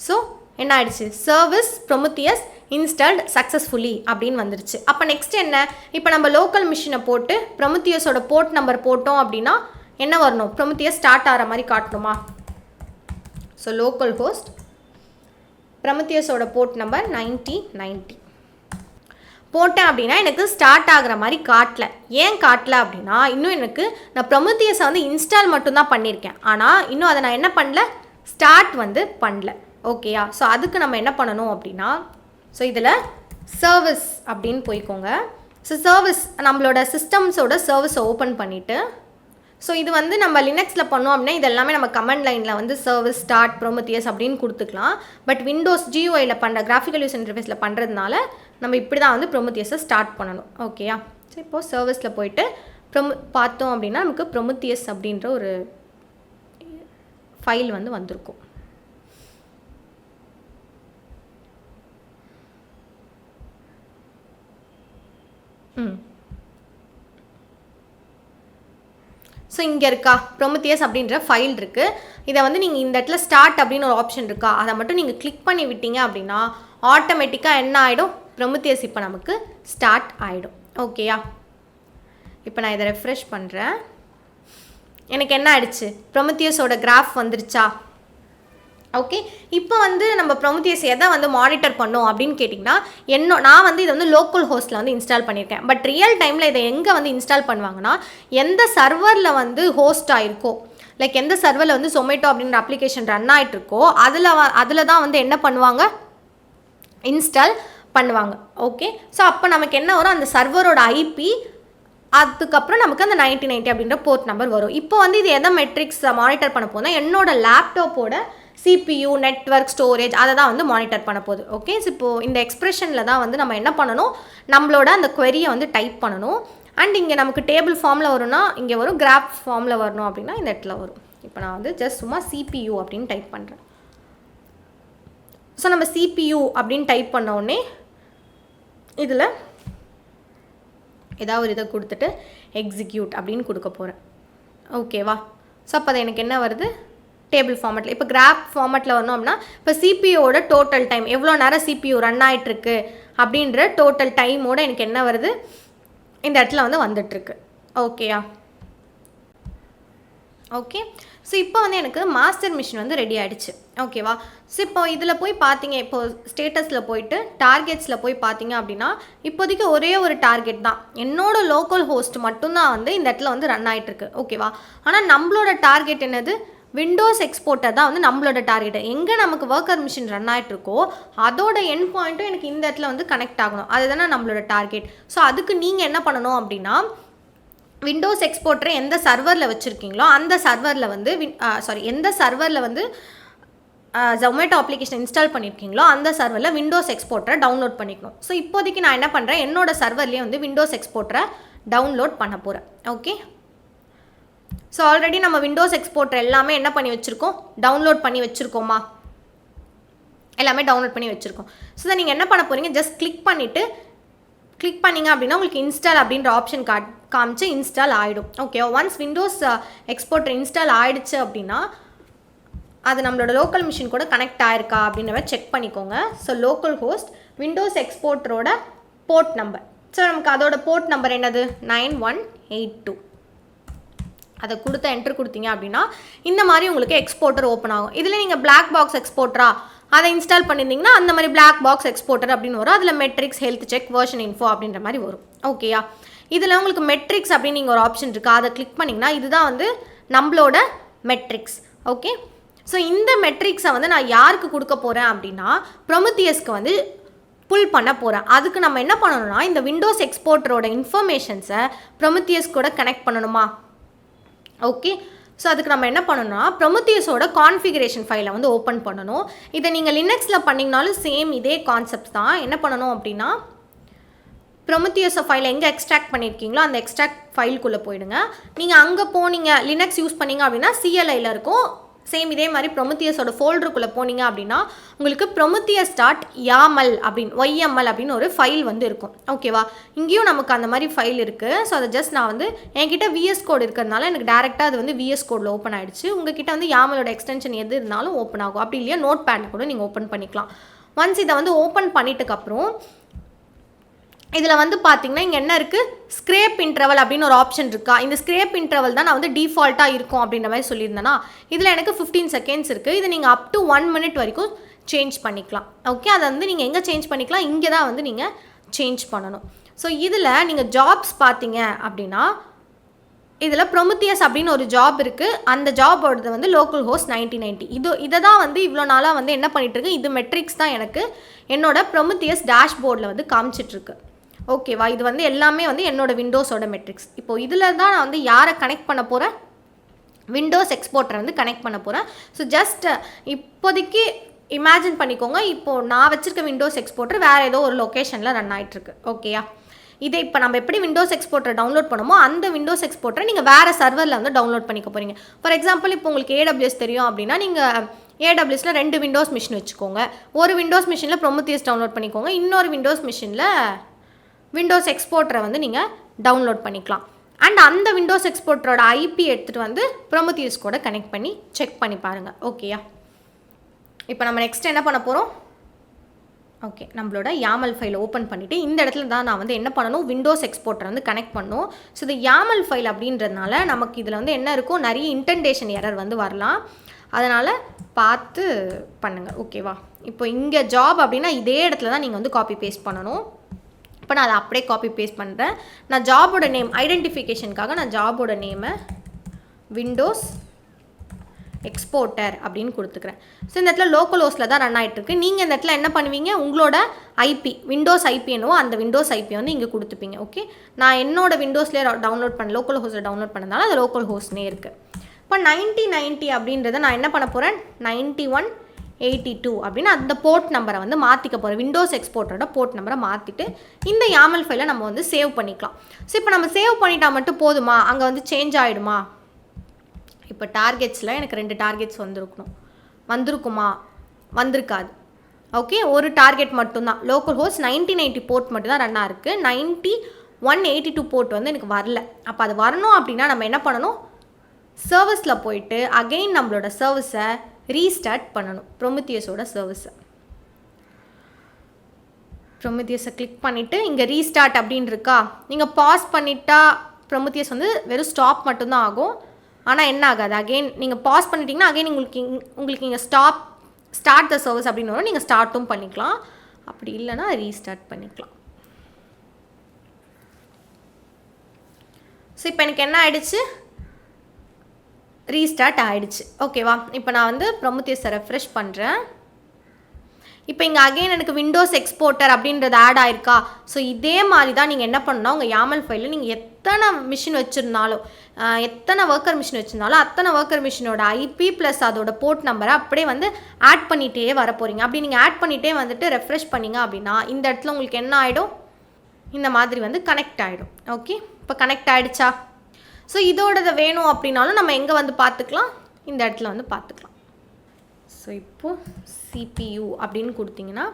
ஸோ என்ன ஆயிடுச்சு, சர்வீஸ் ப்ரொமித்தியஸ் இன்ஸ்டால்ட் சக்ஸஸ்ஃபுல்லி அப்படின்னு வந்துருச்சு. அப்போ நெக்ஸ்ட் என்ன, இப்போ நம்ம லோக்கல் மிஷினை போட்டு ப்ரொமித்தியஸோட போர்ட் நம்பர் போட்டோம் அப்படின்னா என்ன வரணும், ப்ரொமித்தியஸ் ஸ்டார்ட் ஆகிற மாதிரி காட்டணுமா. ஸோ லோக்கல் ஹோஸ்ட் ப்ரொமித்தியஸோட போர்ட் நம்பர் 9090 போட்டேன் அப்படின்னா எனக்கு ஸ்டார்ட் ஆகிற மாதிரி காட்டல. ஏன் காட்டல அப்படின்னா இன்னும் எனக்கு நான் ப்ரொமித்தியஸை வந்து இன்ஸ்டால் மட்டும்தான் பண்ணியிருக்கேன், ஆனால் இன்னும் அதை நான் என்ன பண்ணல, ஸ்டார்ட் வந்து பண்ணல. ஓகேயா, ஸோ அதுக்கு நம்ம என்ன பண்ணணும் அப்படின்னா, ஸோ இதில் சர்வீஸ் அப்படின்னு போய்க்கோங்க. ஸோ சர்வீஸ் நம்மளோட சிஸ்டம்ஸோட சர்வீஸை ஓப்பன் பண்ணிவிட்டு, ஸோ இது வந்து நம்ம லினக்ஸில் பண்ணோம் அப்படின்னா இது எல்லாமே நம்ம கமெண்ட் லைனில் வந்து சர்வீஸ் ஸ்டார்ட் ப்ரொமித்தியஸ் அப்படின்னு கொடுத்துக்கலாம். பட் விண்டோஸ் GUIயில் பண்ணுற கிராஃபிக்கல் யூஸ் இன்டர்ஃபேஸில் பண்ணுறதுனால நம்ம இப்படி தான் வந்து ப்ரொமித்தியஸை ஸ்டார்ட் பண்ணணும். ஓகேயா, ஸோ இப்போது சர்வீஸில் போயிட்டு பார்த்தோம் அப்படின்னா நமக்கு ப்ரொமித்தியஸ் அப்படின்ற ஒரு ஃபைல் வந்து வந்திருக்கும். ஸோ இங்கே இருக்கா ப்ரொமித்தியஸ் அப்படின்ற ஃபைல் இருக்குது. இதை வந்து நீங்கள் இந்த இடத்துல ஸ்டார்ட் அப்படின்னு ஒரு ஆப்ஷன் இருக்கா, அதை மட்டும் நீங்கள் கிளிக் பண்ணி விட்டீங்க அப்படின்னா ஆட்டோமேட்டிக்காக என்ன ஆகிடும், ப்ரொமித்தியஸ் இப்போ நமக்கு ஸ்டார்ட் ஆகிடும். ஓகேயா, இப்போ நான் இதை ரெஃப்ரெஷ் பண்ணுறேன். எனக்கு என்ன ஆயிடுச்சு, ப்ரொமித்தியஸோட கிராஃப் வந்துருச்சா. ஓகே, இப்போ வந்து நம்ம ப்ரொமித்தியஸ் எதை வந்து மானிட்டர் பண்ணோம் அப்படின்னு கேட்டிங்கன்னா நான் வந்து இதை வந்து லோக்கல் ஹோஸ்ட்டில் வந்து இன்ஸ்டால் பண்ணியிருக்கேன். பட் ரியல் டைமில் இதை எங்கே வந்து இன்ஸ்டால் பண்ணுவாங்கன்னா எந்த சர்வரில் வந்து ஹோஸ்ட் ஆகிருக்கோ, லைக் எந்த சர்வரில் வந்து Zomato அப்படின்ற அப்ளிகேஷன் ரன் ஆகிட்டு இருக்கோ அதில் தான் வந்து என்ன பண்ணுவாங்க, இன்ஸ்டால் பண்ணுவாங்க. ஓகே, ஸோ அப்போ நமக்கு என்ன வரும், அந்த சர்வரோட IP, அதுக்கப்புறம் நமக்கு அந்த 9090 அப்படின்ற போர்ட் நம்பர் வரும். இப்போ வந்து இது எதை மெட்ரிக்ஸ் மானிட்டர் பண்ண போனால் என்னோட லேப்டாப்போட CPU நெட்வொர்க் ஸ்டோரேஜ் அதை தான் வந்து மானிட்டர் பண்ண போகுது. ஓகே, ஸோ இப்போது இந்த எக்ஸ்பிரஷனில் தான் வந்து நம்ம என்ன பண்ணணும், நம்மளோட அந்த query-யை வந்து டைப் பண்ணணும். அண்ட் இங்கே நமக்கு டேபிள் ஃபார்மில் வரும்னா இங்கே வரும், கிராஃப் ஃபார்மில் வரணும் அப்படின்னா இந்த இடத்துல வரும். இப்போ நான் வந்து ஜஸ்ட் சும்மா CPU அப்படின்னு டைப் பண்ணுறேன். ஸோ நம்ம CPU அப்படின்னு டைப் பண்ண உடனே இதில் ஏதாவது ஒரு இதை கொடுத்துட்டு எக்ஸிக்யூட் அப்படின்னு கொடுக்க போகிறேன். ஓகேவா, ஸோ அப்போ அது எனக்கு என்ன வருது, டேபிள் ஃபார்மேட்டில். இப்போ கிராஃப் ஃபார்மேட்டில் வரணும் அப்படின்னா இப்போ CPUவோட டோட்டல் டைம் எவ்வளோ நேரம் CPU ரன் ஆகிட்டுருக்கு அப்படின்ற டோட்டல் டைமோட எனக்கு என்ன வருது, இந்த இடத்துல வந்து வந்துட்டுருக்கு. ஓகேயா, ஓகே. ஸோ இப்போ வந்து எனக்கு மாஸ்டர் மிஷின் வந்து ரெடி ஆகிடுச்சு. ஓகேவா? ஸோ இப்போ இதில் போய் பார்த்தீங்க, இப்போது ஸ்டேட்டஸில் போயிட்டு டார்கெட்ஸில் போய் பார்த்தீங்க அப்படின்னா இப்போதைக்கு ஒரே ஒரு டார்கெட் தான், என்னோட லோக்கல் ஹோஸ்ட் மட்டும்தான் வந்து இந்த இடத்துல வந்து ரன் ஆகிட்டுருக்கு. ஓகேவா? ஆனால் நம்மளோட டார்கெட் என்னது, விண்டோஸ் எக்ஸ்போர்ட்டர் தான் வந்து நம்மளோட டார்கெட். எங்கே நமக்கு ஒர்க்கர் மிஷின் ரன் ஆகிட்ருக்கோ அதோட எண்ட் பாயிண்ட்டும் எனக்கு இந்த இடத்துல வந்து கனெக்ட் ஆகணும். அதுதானே நம்மளோட டார்கெட். ஸோ அதுக்கு நீங்கள் என்ன பண்ணணும் அப்படின்னா, விண்டோஸ் எக்ஸ்போர்ட்டரை எந்த சர்வரில் வச்சுருக்கீங்களோ அந்த சர்வரில் வந்து எந்த சர்வரில் வந்து ஜொமேட்டோ அப்ளிகேஷன் இன்ஸ்டால் பண்ணியிருக்கீங்களோ அந்த சர்வரில் விண்டோஸ் எக்ஸ்போர்ட்டரை டவுன்லோட் பண்ணிக்கணும். ஸோ இப்போதைக்கு நான் என்ன பண்ணுறேன், என்னோடய சர்வர்லேயே வந்து விண்டோஸ் எக்ஸ்போர்ட்டரை டவுன்லோட் பண்ண போகிறேன். ஓகே. ஸோ ஆல்ரெடி நம்ம விண்டோஸ் எக்ஸ்போர்ட்டர் எல்லாமே என்ன பண்ணி வச்சுருக்கோம், டவுன்லோட் பண்ணி வச்சுருக்கோமா, எல்லாமே டவுன்லோட் பண்ணி வச்சுருக்கோம். ஸோ தான் நீங்கள் என்ன பண்ண போகிறீங்க, ஜஸ்ட் கிளிக் பண்ணிங்க அப்படின்னா உங்களுக்கு இன்ஸ்டால் அப்படின்ற ஆப்ஷன் காமிச்சு இன்ஸ்டால் ஆகிடும். Okay. Once Windows exporter install ஆகிடுச்சு அப்படின்னா அது நம்மளோட லோக்கல் மிஷின் கூட கனெக்ட் ஆயிருக்கா அப்படின்ற செக் பண்ணிக்கோங்க. ஸோ லோக்கல் ஹோஸ்ட் விண்டோஸ் எக்ஸ்போர்ட்டரோட போர்ட் நம்பர், ஸோ நமக்கு அதோட போர்ட் நம்பர் என்னது 9182. அதை கொடுத்து என்ட்ரு கொடுத்தீங்க அப்படின்னா இந்த மாதிரி உங்களுக்கு எக்ஸ்போர்ட்டர் ஓப்பன் ஆகும். இதில் நீங்கள் பிளாக் பாக்ஸ் எக்ஸ்போர்ட்டரா அதை இன்ஸ்டால் பண்ணியிருந்தீங்கன்னா அந்த மாதிரி பிளாக் பாக்ஸ் எக்ஸ்போர்ட்டர் அப்படின்னு வரும். அதில் metrics, health check, version info அப்படின்ற மாதிரி வரும். ஓகேயா? இதில் உங்களுக்கு மெட்ரிக்ஸ் அப்படின்னு நீங்கள் ஒரு ஆப்ஷன் இருக்குது, அதை கிளிக் பண்ணிங்கன்னா இதுதான் வந்து நம்மளோட மெட்ரிக்ஸ். ஓகே. ஸோ இந்த மெட்ரிக்ஸை வந்து நான் யாருக்கு கொடுக்க போகிறேன் அப்படின்னா ப்ரொமித்தியஸ்க்கு வந்து புல் பண்ண போகிறேன். அதுக்கு நம்ம என்ன பண்ணணும்னா இந்த விண்டோஸ் எக்ஸ்போர்ட்டரோட இன்ஃபர்மேஷன்ஸை ப்ரொமித்தியஸ் கூட கனெக்ட் பண்ணணுமா. ஓகே. ஸோ அதுக்கு நம்ம என்ன பண்ணணும்னா ப்ரொமித்தியஸோட கான்ஃபிகரேஷன் ஃபைலை வந்து ஓப்பன் பண்ணணும். இதை நீங்கள் லினக்ஸில் பண்ணிங்கனாலும் சேம் இதே கான்செப்ட் தான். என்ன பண்ணணும் அப்படின்னா ப்ரொமித்தியஸ் ஃபைலை எங்கே எக்ஸ்ட்ராக்ட் பண்ணியிருக்கீங்களோ அந்த எக்ஸ்ட்ராக்ட் ஃபைலுக்குள்ளே போயிடுங்க. நீங்கள் அங்கே போனீங்க, லினக்ஸ் யூஸ் பண்ணிங்க அப்படின்னா CLIயில் இருக்கும். சேம் இதே மாதிரி ப்ரொமித்தியஸோட ஃபோல்டருக்குள்ளே போனீங்க அப்படின்னா உங்களுக்கு prometheus.yaml அப்படின்னு YML அப்படின்னு ஒரு ஃபைல் வந்து இருக்கும். ஓகேவா? இங்கேயும் நமக்கு அந்த மாதிரி ஃபைல் இருக்குது. ஸோ அதை ஜஸ்ட் நான் வந்து என்கிட்ட VS கோட் இருக்கிறதுனால எனக்கு டேரெக்டாக அது வந்து VS கோடில் ஓப்பன் ஆகிடுச்சு. உங்ககிட்ட வந்து YAMLோட எக்ஸ்டென்ஷன் எது இருந்தாலும் ஓப்பன் ஆகும். அப்படி இல்லையா நோட் பேடில் கூட நீங்கள் ஓப்பன் பண்ணிக்கலாம். ஒன்ஸ் இதை வந்து ஓப்பன் பண்ணிட்டதுக்கப்புறம் இதில் வந்து பார்த்தீங்கன்னா இங்கே என்ன இருக்குது, ஸ்க்ரேப் இன்டர்வல் அப்படின்னு ஒரு ஆப்ஷன் இருக்கா. இந்த ஸ்க்ரேப் இன்டர்வல் தான் நான் வந்து டிஃபால்ட்டாக இருக்கும் அப்படின்ற மாதிரி சொல்லியிருந்தேன்னா இதில் எனக்கு 15 செகண்ட்ஸ் இருக்குது. இது நீங்கள் அப் டு 1 minute வரைக்கும் சேஞ்ச் பண்ணிக்கலாம். ஓகே. அதை வந்து நீங்கள் எங்கே சேஞ்ச் பண்ணிக்கலாம், இங்கே தான் வந்து நீங்கள் சேஞ்ச் பண்ணணும். ஸோ இதில் நீங்கள் ஜாப்ஸ் பார்த்தீங்க அப்படின்னா இதில் ப்ரொமித்தியஸ் அப்படின்னு ஒரு ஜாப் இருக்குது. அந்த ஜாபோடது வந்து லோக்கல் ஹோஸ்ட் 9090. இதை தான் வந்து இவ்வளோ நாளாக வந்து என்ன பண்ணிகிட்ருக்கு, இது மெட்ரிக்ஸ் தான் எனக்கு என்னோட ப்ரொமித்தியஸ் டேஷ்போர்டில் வந்து காமிச்சிட்ருக்கு. ஓகேவா? இது வந்து எல்லாமே வந்து என்னோடய விண்டோஸோட மெட்ரிக்ஸ். இப்போது இதில் தான் நான் வந்து யாரை கனெக்ட் பண்ண போகிறேன், விண்டோஸ் எக்ஸ்போர்ட்டரை வந்து கனெக்ட் பண்ண போகிறேன். ஸோ ஜஸ்ட் இப்போதைக்கு இமேஜின் பண்ணிக்கோங்க, இப்போது நான் வச்சுருக்க விண்டோஸ் எக்ஸ்போர்ட்டர் வேறு ஏதோ ஒரு லொக்கேஷனில் ரன் ஆகிட்டுருக்கு. ஓகேயா? இதை இப்போ நம்ம எப்படி விண்டோஸ் எக்ஸ்போர்ட்டரை டவுன்லோட் பண்ணுமோ அந்த விண்டோஸ் எக்ஸ்போர்ட்டரை நீங்கள் வேறு சர்வரில் வந்து டவுன்லோட் பண்ணிக்க போகிறீங்க. ஃபார் எக்ஸாம்பிள் இப்போ உங்களுக்கு AWS தெரியும் அப்படின்னா நீங்கள் AWSல 2 விண்டோஸ் மிஷின் வச்சுக்கோங்க. ஒரு விண்டோஸ் மிஷினில் ப்ரொமித்தியஸ் டவுன்லோட் பண்ணிக்கோங்க, இன்னொரு விண்டோஸ் மிஷினில் விண்டோஸ் எக்ஸ்போர்ட்டரை வந்து நீங்கள் டவுன்லோட் பண்ணிக்கலாம். அண்ட் அந்த விண்டோஸ் எக்ஸ்போர்ட்டரோட IP எடுத்துகிட்டு வந்து ப்ரொமித்தியஸ் கூட கனெக்ட் பண்ணி செக் பண்ணி பாருங்கள். ஓகேயா? இப்போ நம்ம நெக்ஸ்ட் என்ன பண்ண போகிறோம், ஓகே, நம்மளோட YAML ஃபைலை ஓப்பன் பண்ணிவிட்டு இந்த இடத்துல தான் நான் வந்து என்ன பண்ணணும், விண்டோஸ் எக்ஸ்போர்ட்டரை வந்து கனெக்ட் பண்ணணும். ஸோ இது YAML ஃபைல் அப்படின்றதுனால நமக்கு இதில் வந்து என்ன இருக்கும், நிறைய இன்டென்டேஷன் எரர் வந்து வரலாம். அதனால் பார்த்து பண்ணுங்கள். ஓகேவா? இப்போ இங்கே ஜாப் அப்படின்னா இதே இடத்துல தான் நீங்கள் வந்து காப்பி பேஸ்ட் பண்ணணும். இப்போ நான் அதை அப்படியே காப்பி பேஸ்ட் பண்ணுறேன். நான் ஜாபோட நேம் ஐடென்டிஃபிகேஷனுக்காக நான் ஜாபோட நேமை விண்டோஸ் எக்ஸ்போர்ட்டர் அப்படின்னு கொடுத்துக்கிறேன். ஸோ இந்த இடத்துல லோக்கல் ஹோஸ்ட்டில் தான் ரன் ஆகிட்டுருக்கு. நீங்கள் இந்த இடத்துல என்ன பண்ணுவீங்க, உங்களோட IP விண்டோஸ் IP என்னவோ அந்த விண்டோஸ் IP வந்து இங்கே கொடுத்துப்பீங்க. ஓகே. நான் என்னோட விண்டோஸ்லேயே டவுன்லோட் பண்ண லோக்கல் ஹோஸ்ட்டில் டவுன்லோட் பண்ணதால அது லோக்கல் ஹோஸ்ட்னே இருக்குது. இப்போ 9090 அப்படின்றத நான் என்ன பண்ண போகிறேன், 9182 அப்படின்னு அந்த போர்ட் நம்பரை வந்து மாற்றிக்க போகிறேன். விண்டோஸ் எக்ஸ்போர்ட்டரோட போர்ட் நம்பரை மாற்றிட்டு இந்த YAML ஃபைலை நம்ம வந்து சேவ் பண்ணிக்கலாம். ஸோ இப்போ நம்ம சேவ் பண்ணிட்டா மட்டும் போதுமா, அங்கே வந்து சேஞ்ச் ஆகிடுமா? இப்போ டார்கெட்ஸில் எனக்கு 2 டார்கெட்ஸ் வந்திருக்குமா, வந்திருக்காது. ஓகே. ஒரு டார்கெட் மட்டும்தான், லோக்கல் ஹோஸ்ட் 9090 போர்ட் மட்டும் தான் ரன்னாக இருக்குது. 9182 போர்ட் வந்து எனக்கு வரல. அப்போ அது வரணும் அப்படின்னா நம்ம என்ன பண்ணணும், சர்வீஸில் போயிட்டு அகெயின் நம்மளோட சர்வீஸை ரீஸ்டார்ட் பண்ணணும். ப்ரொமித்தியஸோட ப்ரொமித்தியஸை கிளிக் பண்ணிவிட்டு இங்கே ரீஸ்டார்ட் அப்படின்னு இருக்கா, நீங்கள் பாஸ் பண்ணிட்டா ப்ரொமித்தியஸ் வந்து வெறும் ஸ்டாப் மட்டும்தான் ஆகும். ஆனால் என்ன ஆகாது, அகெயின் நீங்கள் பாஸ் பண்ணிட்டீங்கன்னா அகெயின் உங்களுக்கு இங்கே ஸ்டார்ட் த சர்வீஸ் அப்படின்னு வரும், நீங்கள் ஸ்டார்ட்டும் பண்ணிக்கலாம், அப்படி இல்லைன்னா ரீஸ்டார்ட் பண்ணிக்கலாம். ஸோ இப்போ எனக்கு என்ன ஆகிடுச்சு, ரீஸ்டார்ட் ஆகிடுச்சு. ஓகேவா, இப்போ நான் வந்து ப்ரொமத்தியஸை ரெஃப்ரெஷ் பண்ணுறேன். இப்போ இங்கே அகெயின் எனக்கு விண்டோஸ் எக்ஸ்போர்ட்டர் அப்படின்றது ஆட் ஆயிருக்கா. ஸோ இதே மாதிரி தான் நீங்கள் என்ன பண்ணணும், உங்கள் யாமல் ஃபைலில் நீங்கள் எத்தனை மிஷின் வச்சுருந்தாலும், எத்தனை ஒர்க்கர் மிஷின் வச்சுருந்தாலும் அத்தனை ஒர்க்கர் மிஷினோட ஐபி ப்ளஸ் அதோட போர்ட் நம்பரை அப்படியே வந்து ஆட் பண்ணிகிட்டே வர போகிறீங்க. அப்படி நீங்கள் ஆட் பண்ணிகிட்டே வந்துட்டு ரெஃப்ரெஷ் பண்ணிங்க அப்படின்னா இந்த இடத்துல உங்களுக்கு என்ன ஆகிடும், இந்த மாதிரி வந்து கனெக்ட் ஆகிடும். ஓகே, இப்போ கனெக்ட் ஆகிடுச்சா. ஸோ இதோடது வேணும் அப்படின்னாலும் நம்ம எங்கே வந்து பார்த்துக்கலாம், இந்த இடத்துல வந்து பார்த்துக்கலாம். ஸோ இப்போது CPU அப்படின்னு கொடுத்தீங்கன்னா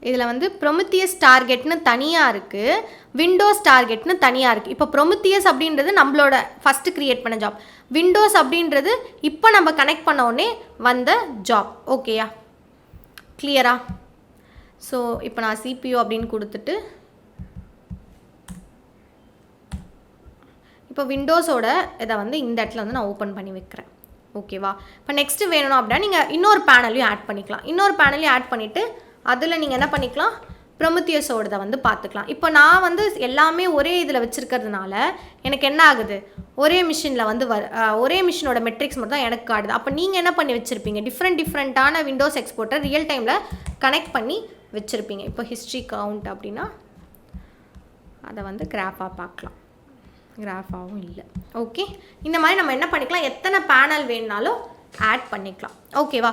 இதில் வந்து ப்ரொமித்தியஸ் டார்கெட்னு தனியாக இருக்குது, விண்டோஸ் டார்கெட்னு தனியாக இருக்குது. இப்போ ப்ரொமித்தியஸ் அப்படின்றது நம்மளோட ஃபஸ்ட்டு க்ரியேட் பண்ண ஜாப், விண்டோஸ் அப்படின்றது இப்போ நம்ம கனெக்ட் பண்ண உடனே வந்த ஜாப். ஓகேயா, கிளியரா. ஸோ இப்போ நான் CPU அப்படின்னு கொடுத்துட்டு இப்போ விண்டோஸோட இதை வந்து இந்த இடத்துல வந்து நான் ஓப்பன் பண்ணி வைக்கிறேன். ஓகேவா, இப்போ நெக்ஸ்ட்டு வேணும் அப்படின்னா நீங்கள் இன்னொரு பேனலையும் ஆட் பண்ணிக்கலாம். இன்னொரு பேனலையும் ஆட் பண்ணிவிட்டு அதில் நீங்கள் என்ன பண்ணிக்கலாம், ப்ரொமித்தியஸோடதை வந்து பார்த்துக்கலாம். இப்போ நான் வந்து எல்லாமே ஒரே இதில் வச்சுருக்கிறதுனால எனக்கு என்ன ஆகுது, ஒரே மிஷினில் வந்து ஒரே மிஷினோட மெட்ரிக்ஸ் மட்டும் தான் எனக்கு காட்டுது. அப்போ நீங்கள் என்ன பண்ணி வச்சுருப்பீங்க, டிஃப்ரெண்ட்டான விண்டோஸ் எக்ஸ்போர்ட்டர் ரியல் டைமில் கனெக்ட் பண்ணி வச்சுருப்பீங்க. இப்போ ஹிஸ்ட்ரி கவுண்ட் அப்படின்னா அதை வந்து கிராஃபாக பார்க்கலாம், கிராஃபாகவும் இல்லை. ஓகே, இந்த மாதிரி நம்ம என்ன பண்ணிக்கலாம், எத்தனை பேனல் வேணுனாலும் ஆட் பண்ணிக்கலாம். ஓகேவா,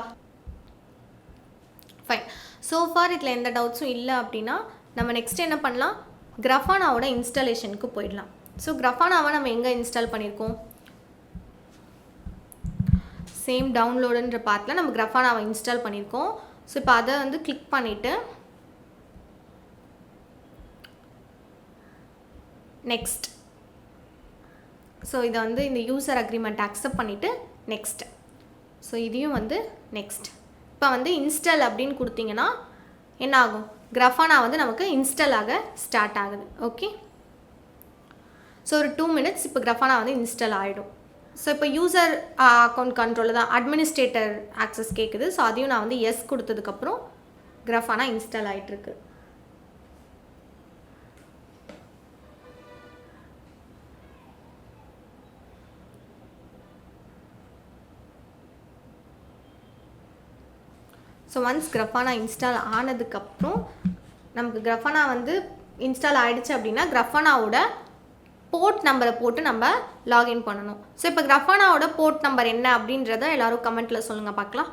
ஃபைன். ஸோ ஃபார் இதில் எந்த டவுட்ஸும் இல்லை அப்படின்னா நம்ம நெக்ஸ்ட் என்ன பண்ணலாம், கிராஃபானாவோட இன்ஸ்டாலேஷனுக்கு போயிடலாம். ஸோ கிராஃபானாவை நம்ம எங்கே இன்ஸ்டால் பண்ணியிருக்கோம், சேம் டவுன்லோடுன்ற பார்ட்டில் நம்ம கிராஃபானாவை இன்ஸ்டால் பண்ணியிருக்கோம். ஸோ இப்போ அதை வந்து கிளிக் பண்ணிவிட்டு நெக்ஸ்ட், ஸோ இதை வந்து இந்த யூசர் அக்ரிமெண்ட் அக்செப்ட் பண்ணிவிட்டு நெக்ஸ்ட், ஸோ இதையும் வந்து நெக்ஸ்ட். இப்போ வந்து இன்ஸ்டால் அப்படின்னு கொடுத்தீங்கன்னா என்ன ஆகும், கிராஃபானா வந்து நமக்கு இன்ஸ்டால் ஆக ஸ்டார்ட் ஆகுது. ஓகே, ஸோ ஒரு 2 minutes இப்போ கிராஃபானா வந்து இன்ஸ்டால் ஆகிடும். ஸோ இப்போ யூசர் அக்கௌண்ட் கண்ட்ரோலில் தான் அட்மினிஸ்ட்ரேட்டர் ஆக்சஸ் கேட்குது. ஸோ அதையும் நான் வந்து எஸ் கொடுத்ததுக்கப்புறம் கிராஃபானா இன்ஸ்டால் ஆகிட்டுருக்கு. ஸோ ஒன்ஸ் கிராஃபானா இன்ஸ்டால் ஆனதுக்கப்புறம் நமக்கு கிராஃபானா வந்து இன்ஸ்டால் ஆகிடுச்சு அப்படின்னா கிராஃபானாவோட போர்ட் நம்பரை போட்டு நம்ம லாகின் பண்ணணும். ஸோ இப்போ கிராஃபானாவோட போர்ட் நம்பர் என்ன அப்படின்றத எல்லோரும் கமெண்ட்டில் சொல்லுங்கள் பார்க்கலாம்.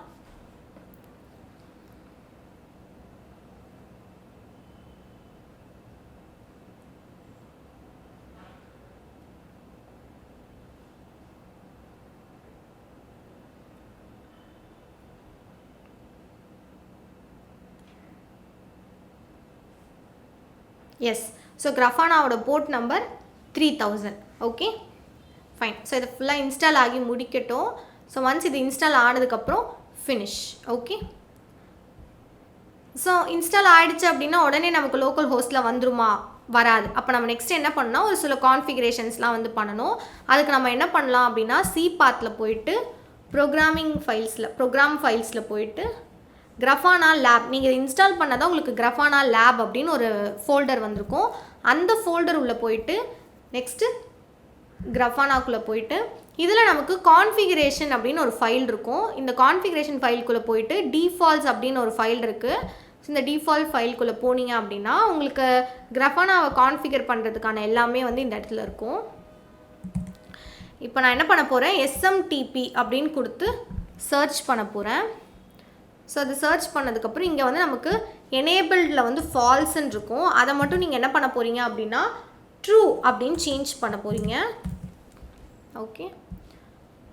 எஸ், ஸோ கிராஃபானாவோட port number 3000. Okay, fine. So இது ஃபுல்லாக இன்ஸ்டால் ஆகி முடிக்கட்டும். ஸோ ஒன்ஸ் இது இன்ஸ்டால் ஆனதுக்கப்புறம் ஃபினிஷ். ஓகே, ஸோ இன்ஸ்டால் ஆகிடுச்சு அப்படின்னா உடனே நமக்கு லோக்கல் ஹோஸ்ட்டில் வந்துருமா, வராது. அப்போ நம்ம நெக்ஸ்ட் என்ன பண்ணால் ஒரு சில கான்ஃபிகரேஷன்ஸ்லாம் வந்து பண்ணணும். அதுக்கு நம்ம என்ன பண்ணலாம் அப்படின்னா சிபாத்தில் போயிட்டு ப்ரோக்ராம் ஃபைல்ஸில் போயிட்டு கிராஃபானா லேப், நீங்கள் இன்ஸ்டால் பண்ணாதான் உங்களுக்கு கிராஃபானா லேப் அப்படின்னு ஒரு ஃபோல்டர் வந்திருக்கும். அந்த ஃபோல்டர் உள்ளே போயிட்டு நெக்ஸ்ட்டு கிராஃபானாக்குள்ளே போயிட்டு இதில் நமக்கு கான்ஃபிகரேஷன் அப்படின்னு ஒரு ஃபைல் இருக்கும். இந்த கான்ஃபிகரேஷன் ஃபைலுக்குள்ளே போயிட்டு டிஃபால்ட்ஸ் அப்படின்னு ஒரு ஃபைல் இருக்குது. ஸோ இந்த டிஃபால்ட் ஃபைலுக்குள்ளே போனீங்க அப்படின்னா உங்களுக்கு கிராஃபானாவை கான்ஃபிகர் பண்ணுறதுக்கான எல்லாமே வந்து இந்த இடத்துல இருக்கும். இப்போ நான் என்ன பண்ண போகிறேன், SMTP அப்படின்னு கொடுத்து சர்ச் பண்ண போகிறேன். ஸோ அது சர்ச் பண்ணதுக்கப்புறம் இங்கே வந்து நமக்கு எனேபிள்டில் வந்து ஃபால்ஸ்ன்னு இருக்கும். அதை மட்டும் நீங்கள் என்ன பண்ண போகிறீங்க அப்படின்னா ட்ரூ அப்படின்னு சேஞ்ச் பண்ண போகிறீங்க. ஓகே,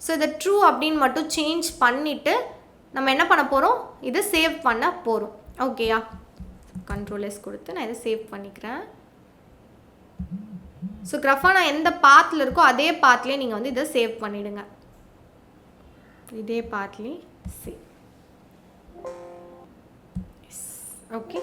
ஸோ இதை ட்ரூ அப்படின்னு மட்டும் சேஞ்ச் பண்ணிவிட்டு நம்ம என்ன பண்ண போகிறோம், இதை சேவ் பண்ண போகிறோம். ஓகேயா, Ctrl+S கொடுத்து நான் இதை சேவ் பண்ணிக்கிறேன். ஸோ கிராஃபானா எந்த பாத்தில் இருக்கோ அதே பாத்லேயே நீங்கள் வந்து இதை சேவ் பண்ணிவிடுங்க. இதே பாத்லேயே சேவ். ஓகே.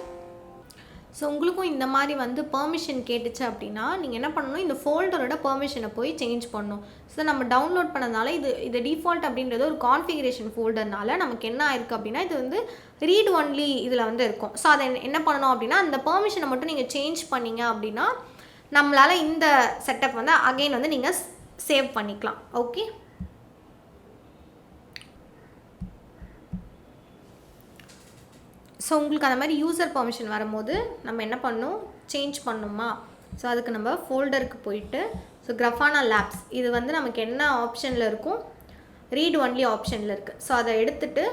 ஸோ உங்களுக்கும் இந்த மாதிரி வந்து பெர்மிஷன் கேட்டுச்சு அப்படின்னா நீங்கள் என்ன பண்ணணும், இந்த ஃபோல்டரோட பெர்மிஷனை போய் சேஞ்ச் பண்ணணும். ஸோ நம்ம டவுன்லோட் பண்ணதுனால இது டிஃபால்ட் அப்படின்றது ஒரு கான்ஃபிகரேஷன் ஃபோல்டர்னால நமக்கு என்ன ஆயிருக்கு அப்படின்னா இது வந்து ரீட் ஒன்லி இதில் வந்து இருக்கும். ஸோ அதை என்ன பண்ணணும் அப்படின்னா அந்த பெர்மிஷனை மட்டும் நீங்கள் சேஞ்ச் பண்ணிங்க அப்படின்னா நம்மளால் இந்த செட்டப் வந்து அகெயின் வந்து நீங்கள் சேவ் பண்ணிக்கலாம். ஓகே. ஸோ உங்களுக்கு அந்த மாதிரி யூசர் பர்மிஷன் வரும்போது நம்ம என்ன பண்ணணும், சேஞ்ச் பண்ணணுமா? ஸோ அதுக்கு நம்ம ஃபோல்டருக்கு போயிட்டு ஸோ கிராஃபானா லேப்ஸ் இது வந்து நமக்கு என்ன ஆப்ஷனில் இருக்கும், ரீட் ஒன்லி ஆப்ஷனில் இருக்குது. ஸோ அதை எடுத்துகிட்டு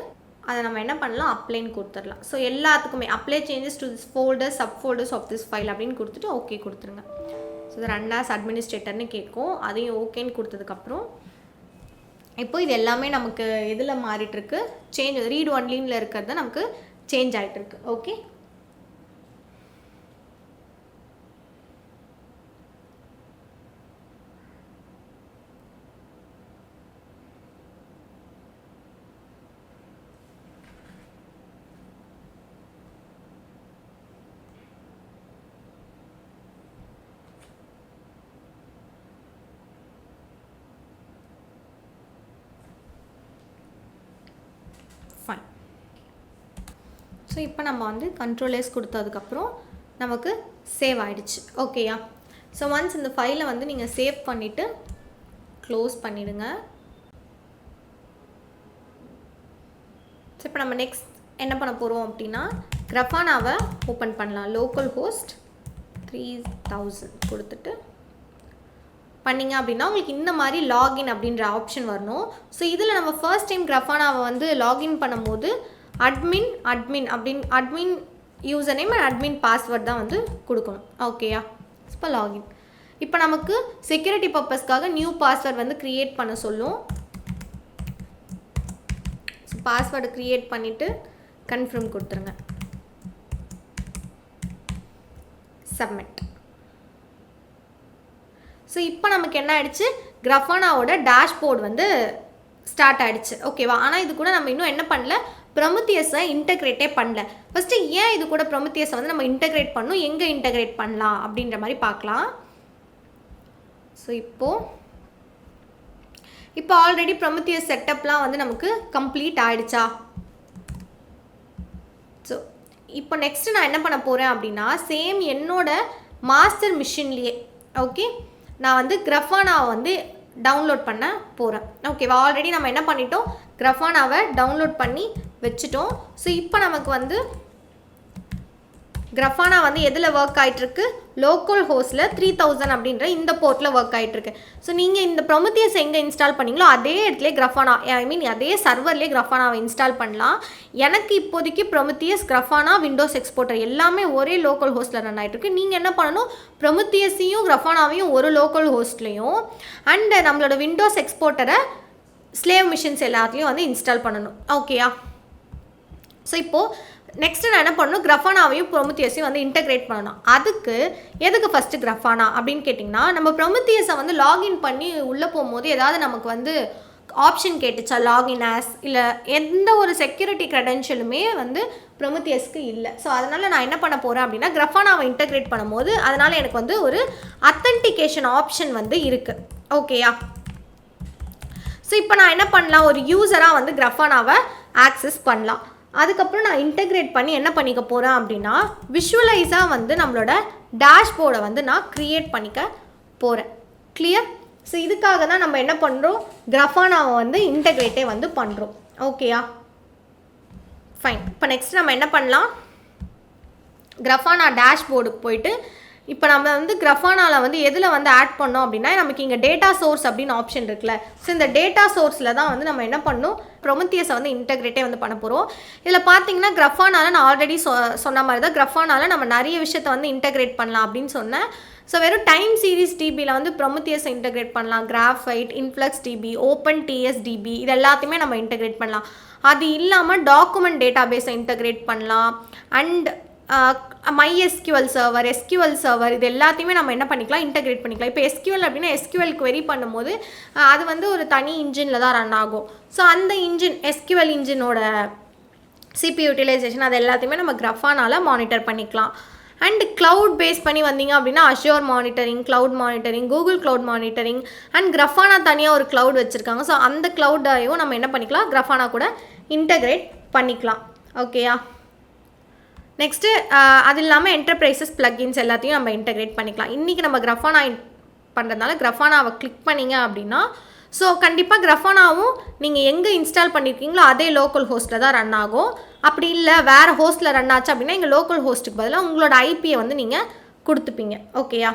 அதை நம்ம என்ன பண்ணலாம், அப்ளைன்னு கொடுத்துடலாம். ஸோ எல்லாத்துக்குமே apply changes to this folder sub folders of this file அப்படின்னு கொடுத்துட்டு ஓகே கொடுத்துருங்க. ஸோ இது ரன் ஆஸ் அட்மினிஸ்ட்ரேட்டர்னு கேட்கும். அதையும் ஓகேன்னு கொடுத்ததுக்கப்புறம் இப்போ இது எல்லாமே நமக்கு எதில் மாறிட்டுருக்கு, சேஞ்ச் ரீட் ஒன்லியில் இருக்கிறது நமக்கு சேஞ்ச் ஆகிட்டு இருக்கு. ஓகே. ஃபைன். ஸோ இப்போ நம்ம வந்து கண்ட்ரோல் கொடுத்ததுக்கப்புறம் நமக்கு சேவ் ஆகிடுச்சு. ஓகேயா. ஸோ ஒன்ஸ் இந்த ஃபைலை வந்து நீங்கள் சேவ் பண்ணிவிட்டு க்ளோஸ் பண்ணிவிடுங்க. ஸோ இப்போ நம்ம நெக்ஸ்ட் என்ன பண்ண போகிறோம் அப்படின்னா கிராஃபானாவை ஓப்பன் பண்ணலாம். லோக்கல் ஹோஸ்ட் 3000 கொடுத்துட்டு பண்ணிங்க அப்படின்னா உங்களுக்கு இந்த மாதிரி லாகின் அப்படின்ற ஆப்ஷன் வரணும். ஸோ இதில் நம்ம ஃபர்ஸ்ட் டைம் கிராஃபானாவை வந்து லாகின் பண்ணும்போது அட்மின் அப்படின்னு admin user name and admin password தான் வந்து கொடுக்கணும். ஓகேயா. இப்போ லாகின் இப்போ நமக்கு செக்யூரிட்டி பர்பஸ்க்காக நியூ பாஸ்வேர்ட் வந்து க்ரியேட் பண்ண சொல்லும். ஸோ பாஸ்வேர்டு க்ரியேட் பண்ணிவிட்டு கன்ஃபார்ம் கொடுத்துருங்க. சப்மிட். ஸோ இப்போ நமக்கு என்ன ஆயிடுச்சு, கிராஃபானாவோட டேஷ்போர்டு வந்து ஸ்டார்ட் ஆகிடுச்சு. ஓகேவா. ஆனால் இது கூட நம்ம இன்னும் என்ன பண்ணல, ப்ரொமித்தியஸை இன்டகிரேட்டே பண்ணல. ஃபஸ்ட்டு ஏன் இது கூட ப்ரொமித்தியஸை வந்து நம்ம இன்டகிரேட் பண்ணணும், எங்கே இன்டகிரேட் பண்ணலாம் அப்படின்ற மாதிரி பார்க்கலாம். ஸோ இப்போ ஆல்ரெடி ப்ரொமித்தியஸ் செட்டப்லாம் வந்து நமக்கு கம்ப்ளீட் ஆகிடுச்சா. ஸோ இப்போ நெக்ஸ்ட்டு நான் என்ன பண்ண போகிறேன் அப்படின்னா சேம் என்னோட மாஸ்டர் மிஷின்லேயே ஓகே நான் வந்து கிராஃபானாவை வந்து டவுன்லோட் பண்ண போகிறேன். ஓகேவா. ஆல்ரெடி நம்ம என்ன பண்ணிட்டோம், கிராஃபானாவை டவுன்லோட் பண்ணி வச்சுட்டோம். ஸோ இப்போ நமக்கு வந்து கிராஃபானா வந்து எதில் ஒர்க் ஆகிட்டுருக்கு, லோக்கல் ஹோஸ்ட்டில் 3000 அப்படின்ற இந்த போர்ட்டில் ஒர்க் ஆகிட்டுருக்கு. ஸோ நீங்கள் இந்த ப்ரொமித்தியஸ் எங்கே இன்ஸ்டால் பண்ணிங்களோ அதே இடத்துல கிராஃபானா அதே சர்வர்லேயே கிராஃபானாவை இன்ஸ்டால் பண்ணலாம். எனக்கு இப்போதைக்கு ப்ரொமித்தியஸ், கிராஃபானா, விண்டோஸ் எக்ஸ்போர்ட்டர் எல்லாமே ஒரே லோக்கல் ஹோஸ்ட்டில் ரன் ஆகிட்டுருக்கு. நீங்கள் என்ன பண்ணணும், ப்ரொமித்தியஸையும் கிராஃபானாவையும் ஒரு லோக்கல் ஹோஸ்ட்லேயும் அண்ட் நம்மளோட விண்டோஸ் எக்ஸ்போர்ட்டரை ஸ்லேவ் மிஷின்ஸ் எல்லாத்துலேயும் வந்து இன்ஸ்டால் பண்ணணும். ஓகேயா. ஸோ இப்போது நெக்ஸ்ட்டு நான் என்ன பண்ணணும், கிராஃபானாவையும் ப்ரொமித்தியஸையும் வந்து இன்டகிரேட் பண்ணணும். அதுக்கு எதுக்கு ஃபஸ்ட்டு கிராஃபானா அப்படின்னு கேட்டிங்கன்னா, நம்ம ப்ரொமித்தியஸை வந்து லாகின் பண்ணி உள்ளே போகும்போது ஏதாவது நமக்கு வந்து ஆப்ஷன் கேட்டுச்சா, லாகின் ஆஸ் இல்லை எந்த ஒரு செக்யூரிட்டி க்ரெடென்ஷியலுமே வந்து ப்ரொமித்தியஸ்க்கு இல்லை. ஸோ அதனால் நான் என்ன பண்ண போகிறேன் அப்படின்னா கிராஃபானாவை இன்டகிரேட் பண்ணும்போது அதனால் எனக்கு வந்து ஒரு அத்தன்டிகேஷன் ஆப்ஷன் வந்து இருக்குது. ஓகேயா. ஸோ இப்போ நான் என்ன பண்ணலாம், ஒரு யூஸராக வந்து கிராஃபானாவை ஆக்சஸ் பண்ணலாம். அதுக்கப்புறம் நான் இன்டகிரேட் பண்ணி என்ன பண்ணிக்க போகிறேன் அப்படின்னா விஷுவலைஸாக வந்து நம்மளோட டேஷ்போர்டை வந்து நான் க்ரியேட் பண்ணிக்க போகிறேன். கிளியர். ஸோ இதுக்காக தான் நம்ம என்ன பண்ணுறோம், கிராஃபானாவை வந்து இன்டகிரேட்டே வந்து பண்ணுறோம். ஓகேயா. ஃபைன். இப்போ நெக்ஸ்ட் நம்ம என்ன பண்ணலாம், கிராஃபானா டேஷ்போர்டுக்கு போயிட்டு இப்போ நம்ம வந்து கிராஃபானாவில் வந்து எதில் வந்து ஆட் பண்ணோம் அப்படின்னா நமக்கு இங்கே டேட்டா சோர்ஸ் அப்படின்னு ஆப்ஷன் இருக்குல்ல. ஸோ இந்த டேட்டா சோர்ஸில் தான் வந்து நம்ம என்ன பண்ணணும், ப்ரொமித்தியஸை வந்து இன்டகிரேட்டே வந்து பண்ண போகிறோம். இதில் பார்த்தீங்கன்னா கிராஃபானால நான் ஆல்ரெடி சொன்ன மாதிரி தான் கிராஃபானால நம்ம நிறைய விஷயத்தை வந்து இன்டகிரேட் பண்ணலாம் அப்படின்னு சொன்னேன். ஸோ வெறும் டைம் சீரிஸ் டிபியில் வந்து ப்ரொமித்தியஸை இன்டகிரேட் பண்ணலாம், graphite, influx DB, open TS DB இது எல்லாத்தையுமே நம்ம இன்டகிரேட் பண்ணலாம். அது இல்லாமல் டாக்குமெண்ட் டேட்டாபேஸை இன்டகிரேட் பண்ணலாம் and MySQL server, SQL server இது எல்லாத்தையுமே நம்ம என்ன பண்ணிக்கலாம், இன்டகிரேட் பண்ணிக்கலாம். இப்போ SQL அப்படின்னா SQL query பண்ணும்போது அது வந்து ஒரு தனி இன்ஜினில் தான் ரன் ஆகும். ஸோ அந்த இன்ஜின் SQL இன்ஜினோட சிபியூ யூட்டிலைசேஷன் அது எல்லாத்தையுமே நம்ம கிராஃபானால மானிட்டர் பண்ணிக்கலாம். அண்ட் க்ளவுட் பேஸ் பண்ணி வந்தீங்க அப்படின்னா Azure monitoring, cloud monitoring, Google cloud monitoring and Grafana தனியாக ஒரு க்ளவுட் வச்சுருக்காங்க. ஸோ அந்த க்ளவுடையும் நம்ம என்ன பண்ணிக்கலாம், கிராஃபானா கூட இன்டகிரேட் பண்ணிக்கலாம். ஓகேயா. நெக்ஸ்ட்டு அது இல்லாமல் என்டர்பிரைசஸ் ப்ளக்கின்ஸ் எல்லாத்தையும் நம்ம இன்டகிரேட் பண்ணிக்கலாம். இன்றைக்கி நம்ம கிராஃபானா பண்ணுறதுனால கிராஃபானாவை கிளிக் பண்ணிங்க அப்படின்னா ஸோ கண்டிப்பாக கிராஃபானாவும் நீங்கள் எங்கே இன்ஸ்டால் பண்ணியிருக்கீங்களோ அதே லோக்கல் ஹோஸ்ட்டில் தான் ரன் ஆகும். அப்படி இல்லை வேறு ஹோஸ்ட்டில் ரன் ஆச்சு அப்படின்னா எங்கள் லோக்கல் ஹோஸ்ட்டுக்கு பதிலாக உங்களோட ஐபியை வந்து நீங்கள் கொடுத்துப்பீங்க. ஓகேயா.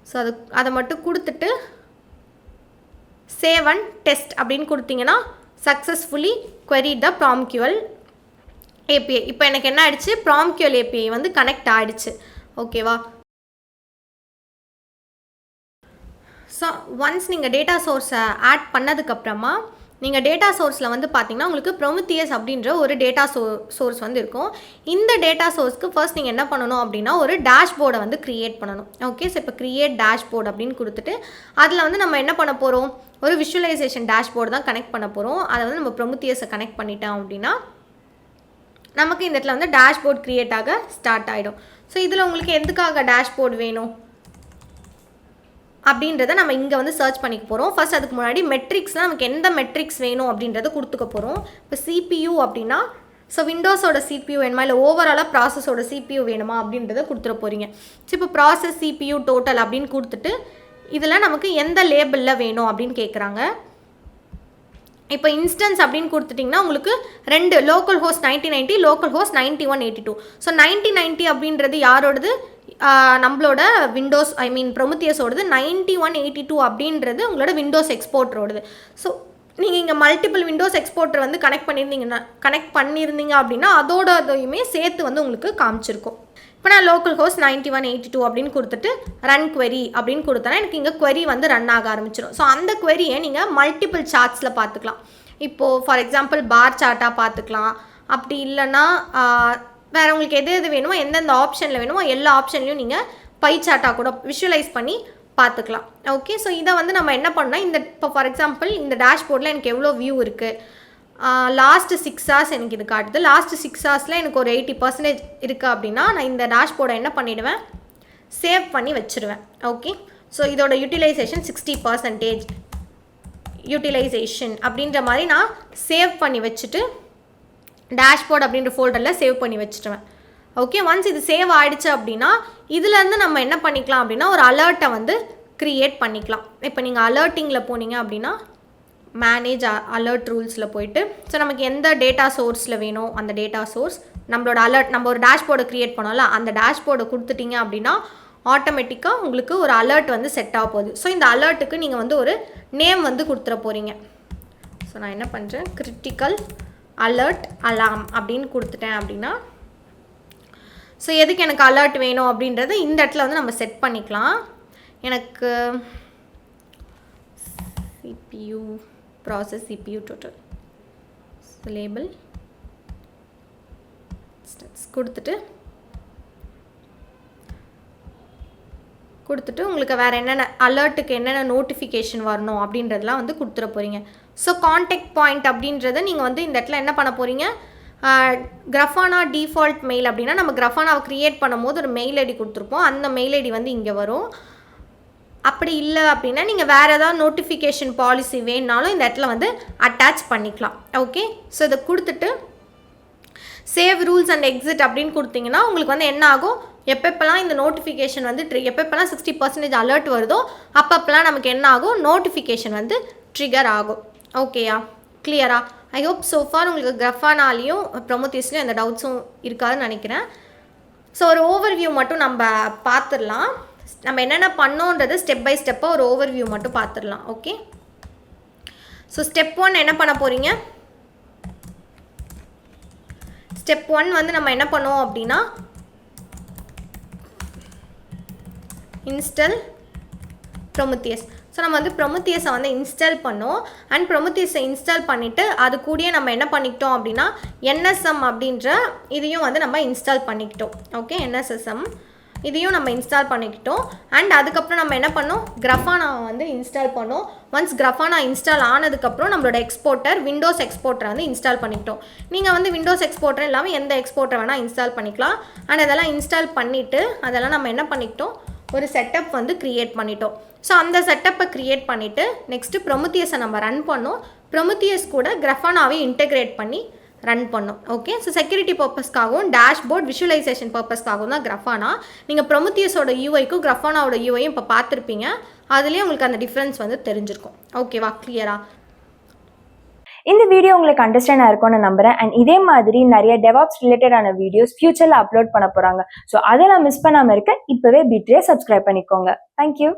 ஸோ அதை மட்டும் கொடுத்துட்டு சேவ் அண்ட் டெஸ்ட் அப்படின்னு கொடுத்தீங்கன்னா successfully queried the PromQL API. இப்போ எனக்கு என்ன ஆயிடுச்சு, PromQL API வந்து கனெக்ட் ஆகிடுச்சு. ஓகேவா. ஸோ ஒன்ஸ் நீங்கள் டேட்டா சோர்ஸை ஆட் பண்ணதுக்கப்புறமா நீங்கள் டேட்டா சோர்ஸில் வந்து பார்த்தீங்கன்னா உங்களுக்கு ப்ரொமித்தியஸ் அப்படின்ற ஒரு டேட்டா சோர்ஸ் வந்து இருக்கும். இந்த டேட்டா சோர்ஸ்க்கு ஃபர்ஸ்ட் நீங்கள் என்ன பண்ணணும் அப்படின்னா ஒரு டேஷ்போர்டை வந்து க்ரியேட் பண்ணணும். ஓகே. ஸோ இப்போ க்ரியேட் டேஷ்போர்ட் அப்படின்னு கொடுத்துட்டு அதில் வந்து நம்ம என்ன பண்ண போகிறோம், ஒரு விஷுவலைசேஷன் டேஷ்போர்டு தான் கனெக்ட் பண்ண போகிறோம். அதை வந்து நம்ம ப்ரொமித்தியஸை கனெக்ட் பண்ணிட்டோம் அப்படின்னா நமக்கு இந்த இடத்துல வந்து டேஷ்போர்ட் க்ரியேட் ஆக ஸ்டார்ட் ஆகிடும். ஸோ இதில் உங்களுக்கு எதுக்காக டேஷ்போர்டு வேணும் அப்படின்றத நம்ம இங்கே வந்து சர்ச் பண்ணிக்க போகிறோம். ஃபர்ஸ்ட் அதுக்கு முன்னாடி மெட்ரிக்ஸ்னால் நமக்கு எந்த மெட்ரிக்ஸ் வேணும் அப்படின்றத கொடுத்துக்க போகிறோம். இப்போ CPU அப்படின்னா ஸோ விண்டோஸோட CPU வேணுமா இல்லை ஓவராலாக ப்ராசஸோட CPU வேணுமா அப்படின்றத கொடுத்துட போகிறீங்க. ஸோ இப்போ ப்ராசஸ் CPU டோட்டல் அப்படின்னு கொடுத்துட்டு இதில் நமக்கு எந்த லேபிளில் வேணும் அப்படின்னு கேட்குறாங்க. இப்போ இன்ஸ்டன்ஸ் அப்படின்னு கொடுத்துட்டிங்கன்னா உங்களுக்கு 2 local host 9090, local host 9182. So 9090 அப்படின்றது யாரோடது, நம்மளோட விண்டோஸ் ப்ரொமித்தியஸோடது. 9182 அப்படின்றது உங்களோட விண்டோஸ் எக்ஸ்போர்ட்டரோடது. ஸோ நீங்கள் இங்கே மல்டிபிள் விண்டோஸ் எக்ஸ்போர்ட்டர் வந்து கனெக்ட் பண்ணியிருந்தீங்க அப்படின்னா அதோட அதையுமே சேர்த்து வந்து உங்களுக்கு காமிச்சிருக்கும். இப்போ நான் லோக்கல் ஹோஸ்ட் 9182 அப்படின்னு கொடுத்துட்டு ரன் query அப்படின்னு கொடுத்தேன்னா எனக்கு இங்கே query வந்து ரன் ஆக ஆரம்பிச்சிடும். ஸோ அந்த queryயை நீங்கள் மல்டிபிள் சார்ட்ஸில் பார்த்துக்கலாம். இப்போது ஃபார் எக்ஸாம்பிள் பார் சார்ட்டாக பார்த்துக்கலாம். அப்படி இல்லைன்னா வேறு உங்களுக்கு எது வேணுமோ எந்தெந்த ஆப்ஷனில் வேணுமோ எல்லா ஆப்ஷன்லையும் நீங்கள் பை சார்ட்டாக கூட விஷுவலைஸ் பண்ணி பார்த்துக்கலாம். ஓகே. ஸோ இதை வந்து நம்ம என்ன பண்ணால் இப்போ ஃபார் எக்ஸாம்பிள் இந்த டேஷ்போர்டில் எனக்கு எவ்வளோ வியூ இருக்குது, லாஸ்ட்டு 6 hours எனக்கு இது காட்டுது. லாஸ்ட்டு 6 ஹவர்ஸில் எனக்கு ஒரு 80% இருக்குது அப்படின்னா நான் இந்த டேஷ்போர்டை என்ன பண்ணிவிடுவேன், சேவ் பண்ணி வச்சுருவேன். ஓகே. ஸோ இதோட யூட்டிலைசேஷன் 60% யூட்டிலைசேஷன் அப்படின்ற மாதிரி நான் சேவ் பண்ணி வச்சுட்டு டேஷ்போர்ட் அப்படின்ற ஃபோல்டரில் சேவ் பண்ணி வச்சுட்டுவேன். ஓகே. ஒன்ஸ் இது சேவ் ஆகிடுச்சு அப்படின்னா இதுலேருந்து நம்ம என்ன பண்ணிக்கலாம் அப்படின்னா ஒரு அலர்ட்டை வந்து க்ரியேட் பண்ணிக்கலாம். இப்போ நீங்கள் அலர்ட்டிங்கில் போனீங்க அப்படின்னா மேனேஜ் அலர்ட் ரூல்ஸில் போயிட்டு ஸோ நமக்கு எந்த டேட்டா சோர்ஸில் வேணும் அந்த டேட்டா சோர்ஸ் நம்மளோட அலர்ட் நம்ம ஒரு டேஷ்போர்டை க்ரியேட் பண்ணோம்ல அந்த டேஷ்போர்டை கொடுத்துட்டிங்க அப்படின்னா ஆட்டோமேட்டிக்காக உங்களுக்கு ஒரு அலர்ட் வந்து செட் ஆக போகுது. ஸோ இந்த அலர்ட்டுக்கு நீங்கள் வந்து ஒரு நேம் வந்து கொடுத்துட போகிறீங்க. ஸோ நான் என்ன பண்ணுறேன், கிரிட்டிக்கல் அலர்ட் அலாம் அப்படின்னு கொடுத்துட்டேன் அப்படின்னா ஸோ எதுக்கு எனக்கு அலர்ட் வேணும் அப்படின்றத இந்த இடத்துல வந்து நம்ம செட் பண்ணிக்கலாம். எனக்கு CPU process CPU total label கொடுத்துட்டு உங்களுக்கு வேறு என்னென்ன அலர்ட்டுக்கு என்னென்ன நோட்டிஃபிகேஷன் வரணும் அப்படின்றதெல்லாம் வந்து கொடுத்துட போகிறீங்க. ஸோ காண்டாக்ட் பாயிண்ட் அப்படின்றத நீங்கள் வந்து இந்த இடத்துல என்ன பண்ண போகிறீங்க, கிராஃபானா டிஃபால்ட் மெயில் அப்படின்னா நம்ம கிராஃபானாவை க்ரியேட் பண்ணும்போது ஒரு மெயில் ஐடி கொடுத்துருப்போம். அந்த மெயில் ஐடி வந்து இங்கே வரும். அப்படி இல்லை அப்படின்னா நீங்கள் வேறு ஏதாவது நோட்டிஃபிகேஷன் பாலிசி வேணுனாலும் இந்த இடத்துல வந்து அட்டாச் பண்ணிக்கலாம். ஓகே. ஸோ இதை கொடுத்துட்டு சேவ் ரூல்ஸ் அண்ட் எக்ஸிட் அப்படின்னு கொடுத்தீங்கன்னா உங்களுக்கு வந்து என்ன ஆகும், எப்பப்பெல்லாம் இந்த நோட்டிஃபிகேஷன் வந்து எப்பப்பெல்லாம் 60% அலர்ட் வருதோ அப்பப்பெல்லாம் நமக்கு என்ன ஆகும், நோட்டிஃபிகேஷன் வந்து ட்ரிகர் ஆகும். ஓகேயா, கிளியரா? ஐ ஹோப் சோஃபார் உங்களுக்கு கிராஃபானாலையும் ப்ரொமோத்தியஸ்லையும் எந்த டவுட்ஸும் இருக்காதுன்னு நினைக்கிறேன். ஸோ ஒரு ஓவர்வியூ மட்டும் நம்ம பார்த்துடலாம். நம்ம என்னென்ன பண்ணோன்றது ஸ்டெப் பை ஸ்டெப்பாக ஒரு ஓவர்வியூ மட்டும் பார்த்துடலாம். ஓகே. ஸோ ஸ்டெப் 1 என்ன பண்ண போகிறீங்க, ஸ்டெப் 1 வந்து நம்ம என்ன பண்ணுவோம் அப்படின்னா இன்ஸ்டால் ப்ரொமோத்தியஸ். ஸோ நம்ம வந்து ப்ரொமோத்தியஸை வந்து இன்ஸ்டால் பண்ணோம். அண்ட் ப்ரொமோத்தியஸை இன்ஸ்டால் பண்ணிவிட்டு அது கூடயே நம்ம என்ன பண்ணிக்கிட்டோம் அப்படின்னா NSM அப்படின்ற இதையும் வந்து நம்ம இன்ஸ்டால் பண்ணிக்கிட்டோம். ஓகே. NSSM இதையும் நம்ம இன்ஸ்டால் பண்ணிக்கிட்டோம். அண்ட் அதுக்கப்புறம் நம்ம என்ன பண்ணோம், கிரஃபானாவை வந்து இன்ஸ்டால் பண்ணோம். ஒன்ஸ் கிரஃபானா இன்ஸ்டால் ஆனதுக்கப்புறம் நம்மளோட எக்ஸ்போர்ட்டர் விண்டோஸ் எக்ஸ்போர்ட்டரை வந்து இன்ஸ்டால் பண்ணிக்கிட்டோம். நீங்கள் வந்து விண்டோஸ் எக்ஸ்போர்ட்டர் இல்லாமல் எந்த எக்ஸ்போர்ட்டர் வேணால் இன்ஸ்டால் பண்ணிக்கலாம். அண்ட் அதெல்லாம் இன்ஸ்டால் பண்ணிவிட்டு அதெல்லாம் நம்ம என்ன பண்ணிக்கிட்டோம், ஒரு செட்டப் வந்து க்ரியேட் பண்ணிட்டோம். ஸோ அந்த செட்டப்பை க்ரியேட் பண்ணிவிட்டு நெக்ஸ்ட்டு ப்ரொமித்தியஸை நம்ம ரன் பண்ணோம். ப்ரொமித்தியஸ் கூட கிரஃபானாவே இன்டெகிரேட் பண்ணி ரன் பண்ணோம். ஓகே, ஸோ செக்யூரிட்டி பர்பஸ்க்காகவும் டேஷ்போர்ட் விஷுவலைசேஷன் பர்பஸ்க்காகவும் தான் கிரஃபானா. நீங்கள் ப்ரொமித்தியஸோட யூஐக்கும் கிரஃபானாவோட யூஐயும் இப்போ பார்த்துருப்பீங்க. அதுலேயே உங்களுக்கு அந்த டிஃப்ரென்ஸ் வந்து தெரிஞ்சிருக்கும். ஓகேவா, கிளியரா? இந்த வீடியோ உங்களுக்கு அண்டர்ஸ்டாண்ட் ஆயிருக்கும்னு நம்புறேன். அண்ட் இதே மாதிரி நிறைய டெவாப்ஸ் ரிலேட்டடான வீடியோஸ் ஃபியூச்சர்ல அப்லோட் பண்ண போறாங்க. ஸோ அதெல்லாம் மிஸ் பண்ணாம இருக்க இப்பவே பீட்ரியை சப்ஸ்கிரைப் பண்ணிக்கோங்க. தேங்க்யூ.